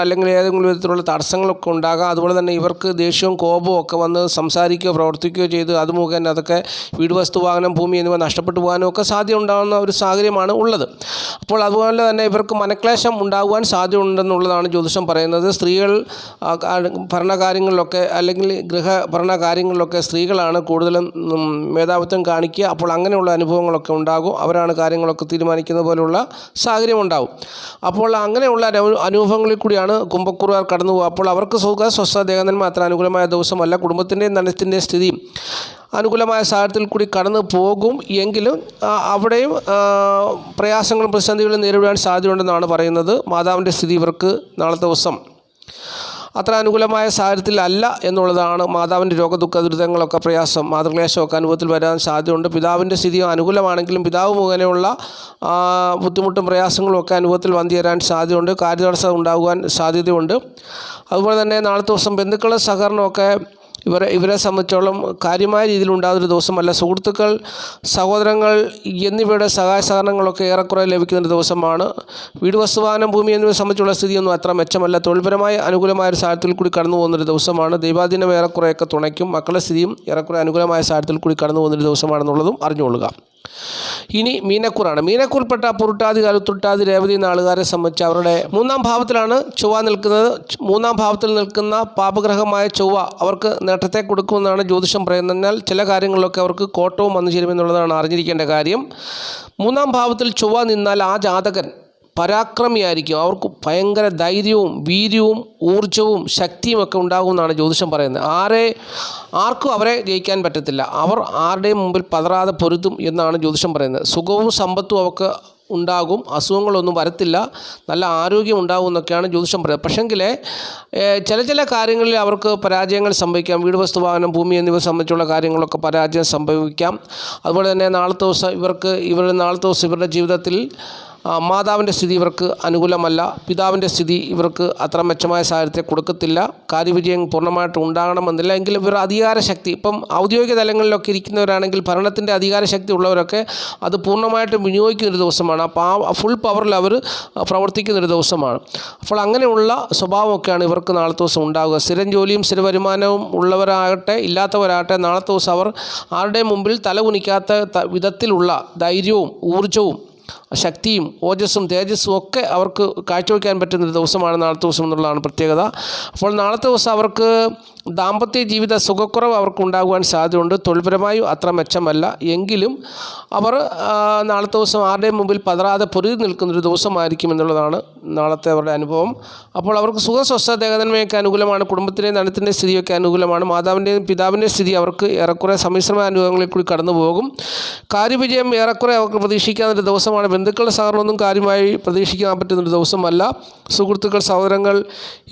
അല്ലെങ്കിൽ ഏതെങ്കിലും വിധത്തിലുള്ള തടസ്സങ്ങളൊക്കെ ഉണ്ടാകാം. അതുപോലെ തന്നെ ഇവർക്ക് ദേഷ്യവും കോപവും ഒക്കെ വന്ന് സംസാരിക്കുകയോ പ്രവർത്തിക്കുകയോ ചെയ്ത് അത് മുഖേന അതൊക്കെ വീട്, വസ്തു, വാഹനം, ഭൂമി എന്നിവ നഷ്ടപ്പെട്ടു പോകാനും ഒക്കെ സാധ്യത ഉണ്ടാകുന്ന ഒരു സാഹചര്യമാണ് ഉള്ളത്. അപ്പോൾ അതുപോലെ തന്നെ ഇവർക്ക് മനക്ലേശം ഉണ്ടാകുവാൻ സാധ്യതയുണ്ടെന്നുള്ളതാണ് ജ്യോതിഷം പറയുന്നത്. സ്ത്രീകൾ ഭരണകാര്യങ്ങളിലൊക്കെ അല്ലെങ്കിൽ ഭരണകാര്യങ്ങളിലൊക്കെ സ്ത്രീകളാണ് കൂടുതലും മേധാവിത്വം കാണിക്കുക. അപ്പോൾ അങ്ങനെയുള്ള അനുഭവങ്ങളൊക്കെ ഉണ്ടാകും. അവരാണ് കാര്യങ്ങളൊക്കെ തീരുമാനിക്കുന്ന പോലുള്ള സാഹചര്യം ഉണ്ടാകും. അപ്പോൾ അങ്ങനെയുള്ള അനുഭവങ്ങളിൽ കൂടിയാണ് കുംഭക്കൂറുകാർ കടന്നു പോകുക. അപ്പോൾ അവർക്ക് സുഖ, സ്വസ്ഥ, ദേഹനന്മ അത്ര അനുകൂലമായ ദിവസമല്ല. കുടുംബത്തിൻ്റെയും ധനത്തിൻ്റെയും സ്ഥിതി അനുകൂലമായ സാഹചര്യത്തിൽ കൂടി കടന്നു പോകും. എങ്കിലും അവിടെയും പ്രയാസങ്ങളും പ്രതിസന്ധികളും നേരിടാൻ സാധ്യതയുണ്ടെന്നാണ് പറയുന്നത്. മാതാവിൻ്റെ സ്ഥിതി ഇവർക്ക് നാളത്തെ ദിവസം അത്ര അനുകൂലമായ സാഹചര്യത്തിൽ അല്ല എന്നുള്ളതാണ്. മാതാവിൻ്റെ രോഗദുഃഖ ദുരിതങ്ങളൊക്കെ പ്രയാസം, മാതൃക്ലേശമൊക്കെ അനുഭവത്തിൽ വരാൻ സാധ്യതയുണ്ട്. പിതാവിൻ്റെ സ്ഥിതി അനുകൂലമാണെങ്കിലും പിതാവ് മുഖേനയുള്ള ബുദ്ധിമുട്ടും പ്രയാസങ്ങളും ഒക്കെ അനുഭവത്തിൽ വന്നു ചേരാൻ സാധ്യതയുണ്ട്. കാര്യതടസ്സം ഉണ്ടാകുവാൻ സാധ്യതയുണ്ട്. അതുപോലെ തന്നെ നാളത്തെ ദിവസം ബന്ധുക്കളുടെ സഹകരണമൊക്കെ ഇവരെ സംബന്ധിച്ചോളം കാര്യമായ രീതിയിൽ ഉണ്ടാകുന്നൊരു ദിവസമല്ല. സുഹൃത്തുക്കൾ, സഹോദരങ്ങൾ എന്നിവയുടെ സഹായ സഹകരണങ്ങളൊക്കെ ഏറെക്കുറെ ലഭിക്കുന്നൊരു ദിവസമാണ്. വീട്, വസ്തു, വാഹനം, ഭൂമി എന്നിവയെ സംബന്ധിച്ചുള്ള സ്ഥിതിയൊന്നും അത്ര മെച്ചമല്ല. തൊഴിൽപരമായി അനുകൂലമായ ഒരു സാഹചര്യത്തിൽ കൂടി കടന്നു പോകുന്നൊരു ദിവസമാണ്. ദൈവാധീനം ഏറെക്കുറെയൊക്കെ തുണയ്ക്കും. മക്കളുടെ സ്ഥിതിയും ഏറെക്കുറെ അനുകൂലമായ സാഹചര്യത്തിൽ കൂടി കടന്നു പോകുന്നൊരു ദിവസമാണെന്നുള്ളതും അറിഞ്ഞുകൊള്ളുക. ഇനി മീനക്കൂറാണ്. മീനക്കൂറിൽപ്പെട്ട പുരുട്ടാതി, ഉത്രട്ടാതി, രേവതി നാളുകാരെ സംബന്ധിച്ച് അവരുടെ 3-ാം ഭാവത്തിലാണ് ചൊവ്വ നിൽക്കുന്നത്. 3-ാം ഭാവത്തിൽ നിൽക്കുന്ന പാപഗ്രഹമായ ചൊവ്വ അവർക്ക് നേട്ടത്തെ കൊടുക്കുമെന്നാണ് ജ്യോതിഷം പറയുന്നത്. എന്നാൽ ചില കാര്യങ്ങളിലൊക്കെ അവർക്ക് കോട്ടവും വന്നു ചേരുമെന്നുള്ളതാണ് അറിഞ്ഞിരിക്കേണ്ട കാര്യം. 3-ാം ഭാവത്തിൽ ചൊവ്വ നിന്നാൽ ആ ജാതകൻ പരാക്രമിയായിരിക്കും. അവർക്ക് ഭയങ്കര ധൈര്യവും വീര്യവും ഊർജ്ജവും ശക്തിയും ഒക്കെ ഉണ്ടാകുമെന്നാണ് ജ്യോതിഷം പറയുന്നത്. ആർക്കും അവരെ ജയിക്കാൻ പറ്റത്തില്ല. അവർ ആരുടെയും മുമ്പിൽ പതറാതെ പൊരുതും എന്നാണ് ജ്യോതിഷം പറയുന്നത്. സുഖവും സമ്പത്തും അവർക്ക് ഉണ്ടാകും, അസുഖങ്ങളൊന്നും വരത്തില്ല, നല്ല ആരോഗ്യം ഉണ്ടാകും എന്നൊക്കെയാണ് ജ്യോതിഷം പറയുന്നത്. പക്ഷെങ്കിൽ ചില കാര്യങ്ങളിൽ അവർക്ക് പരാജയങ്ങൾ സംഭവിക്കാം. വീട്, വസ്തു, വാഹനം, ഭൂമി എന്നിവ സംബന്ധിച്ചുള്ള കാര്യങ്ങളൊക്കെ പരാജയം സംഭവിക്കാം. അതുപോലെ തന്നെ നാളത്തെ ദിവസം ഇവരുടെ ജീവിതത്തിൽ മാതാവിൻ്റെ സ്ഥിതി ഇവർക്ക് അനുകൂലമല്ല, പിതാവിൻ്റെ സ്ഥിതി ഇവർക്ക് അത്ര മെച്ചമായ സാഹചര്യത്തെ കൊടുക്കത്തില്ല. കാര്യവിജയം പൂർണ്ണമായിട്ട് ഉണ്ടാകണമെന്നില്ല. എങ്കിലും ഇവർ അധികാരശക്തി, ഇപ്പം ഔദ്യോഗിക തലങ്ങളിലൊക്കെ ഇരിക്കുന്നവരാണെങ്കിൽ ഭരണത്തിൻ്റെ അധികാരശക്തി ഉള്ളവരൊക്കെ അത് പൂർണ്ണമായിട്ടും വിനിയോഗിക്കുന്നൊരു ദിവസമാണ്. അപ്പോൾ ആ ഫുൾ പവറിൽ അവർ പ്രവർത്തിക്കുന്നൊരു ദിവസമാണ്. അപ്പോൾ അങ്ങനെയുള്ള സ്വഭാവമൊക്കെയാണ് ഇവർക്ക് നാളത്തെ ദിവസം ഉണ്ടാകുക. സ്ഥിരം ജോലിയും സ്ഥിര വരുമാനവും ഉള്ളവരാകട്ടെ ഇല്ലാത്തവരാകട്ടെ നാളത്തെ ദിവസം അവർ ആരുടെയും മുമ്പിൽ തല കുനിക്കാത്ത വിധത്തിലുള്ള ധൈര്യവും ഊർജ്ജവും ശക്തിയും ഓജസ്സും തേജസ്സും ഒക്കെ അവർക്ക് കാഴ്ചവെക്കാൻ പറ്റുന്നൊരു ദിവസമാണ് നാളത്തെ ദിവസം എന്നുള്ളതാണ് പ്രത്യേകത. അപ്പോൾ നാളത്തെ ദിവസം അവർക്ക് ദാമ്പത്യ ജീവിത സുഖക്കുറവ് അവർക്ക് ഉണ്ടാകുവാൻ സാധ്യതയുണ്ട്. തൊഴിൽപരമായും അത്ര മെച്ചമല്ല. എങ്കിലും അവർ നാളത്തെ ദിവസം ആരുടെയും മുമ്പിൽ പതറാതെ പൊരുതി നിൽക്കുന്നൊരു ദിവസമായിരിക്കും എന്നുള്ളതാണ് നാളത്തെ അവരുടെ അനുഭവം. അപ്പോൾ അവർക്ക് സുഖസ്വസ്ഥ ദേഹനന്മയൊക്കെ അനുകൂലമാണ്. കുടുംബത്തിൻ്റെയും ധനത്തിൻ്റെ സ്ഥിതിയൊക്കെ അനുകൂലമാണ്. മാതാവിൻ്റെയും പിതാവിൻ്റെയും സ്ഥിതി അവർക്ക് ഏറെക്കുറെ സമ്മിശ്രമായ അനുഭവങ്ങളിൽ കൂടി കടന്നു പോകും. കാര്യവിജയം ഏറെക്കുറെ അവർക്ക് പ്രതീക്ഷിക്കാവുന്നൊരു ദിവസമാണ്. ബന്ധുക്കളുടെ സഹകരണമൊന്നും കാര്യമായി പ്രതീക്ഷിക്കാൻ പറ്റുന്നൊരു ദിവസമല്ല. സുഹൃത്തുക്കൾ, സഹോദരങ്ങൾ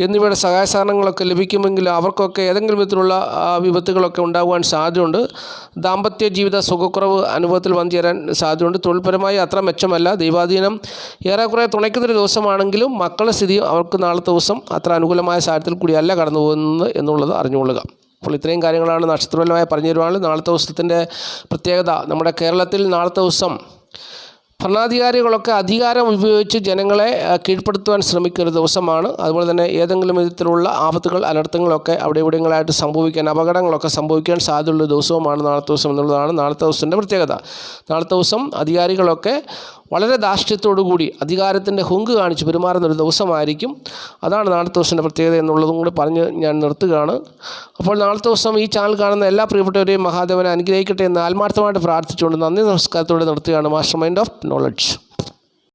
എന്നിവയുടെ സഹായ സഹകരണങ്ങളൊക്കെ ലഭിക്കുമെങ്കിൽ അവർക്കൊക്കെ ഏതെങ്കിലും വിധത്തിലുള്ള വിപത്തുകളൊക്കെ ഉണ്ടാകുവാൻ സാധ്യതയുണ്ട്. ദാമ്പത്യ ജീവിത സുഖക്കുറവ് അനുഭവത്തിൽ വന്നു ചേരാൻ സാധ്യതയുണ്ട്. തൊഴിൽപരമായി അത്ര മെച്ചമല്ല. ദൈവാധീനം ഏറെക്കുറെ തുണയ്ക്കുന്നൊരു ദിവസമാണെങ്കിലും മക്കളുടെ സ്ഥിതി അവർക്ക് നാളത്തെ ദിവസം അത്ര അനുകൂലമായ സാഹചര്യത്തിൽ കൂടിയല്ല കടന്നു പോകുന്നത് എന്നുള്ളത് അറിഞ്ഞുകൊള്ളുക. അപ്പോൾ ഇത്രയും കാര്യങ്ങളാണ് നക്ഷത്രപരമായി പറഞ്ഞു തരുവാനുള്ളത്. നാളത്തെ ദിവസത്തിൻ്റെ പ്രത്യേകത, നമ്മുടെ കേരളത്തിൽ നാളത്തെ ദിവസം ഭരണാധികാരികളൊക്കെ അധികാരം ഉപയോഗിച്ച് ജനങ്ങളെ കീഴ്പ്പെടുത്തുവാൻ ശ്രമിക്കുന്ന ഒരു ദിവസമാണ്. അതുപോലെ തന്നെ ഏതെങ്കിലും വിധത്തിലുള്ള ആപത്തുകൾ, അനർത്ഥങ്ങളൊക്കെ അവിടെ ഇവിടെങ്ങളായിട്ട് സംഭവിക്കാൻ, അപകടങ്ങളൊക്കെ സംഭവിക്കാൻ സാധ്യതയുള്ള ദിവസവുമാണ് നാളത്തെ ദിവസം എന്നുള്ളതാണ് നാളത്തെ ദിവസത്തിൻ്റെ പ്രത്യേകത. നാളത്തെ ദിവസം അധികാരികളൊക്കെ വളരെ ധാർഷ്ട്യത്തോടുകൂടി അധികാരത്തിൻ്റെ ഹുങ്ക് കാണിച്ച് പെരുമാറുന്നൊരു ദിവസമായിരിക്കും. അതാണ് നാളത്തെ ദിവസത്തിൻ്റെ പ്രത്യേകത എന്നുള്ളതും കൂടി പറഞ്ഞ് ഞാൻ നിർത്തുകയാണ്. അപ്പോൾ നാളത്തെ ദിവസം ഈ ചാനൽ കാണുന്ന എല്ലാ പ്രിയപ്പെട്ടവരെയും മഹാദേവനെ അനുഗ്രഹിക്കട്ടെ എന്ന് ആത്മാർത്ഥമായിട്ട് പ്രാർത്ഥിച്ചുകൊണ്ട് നന്ദി നമസ്കാരത്തോടെ നിർത്തുകയാണ്. Master mind of knowledge.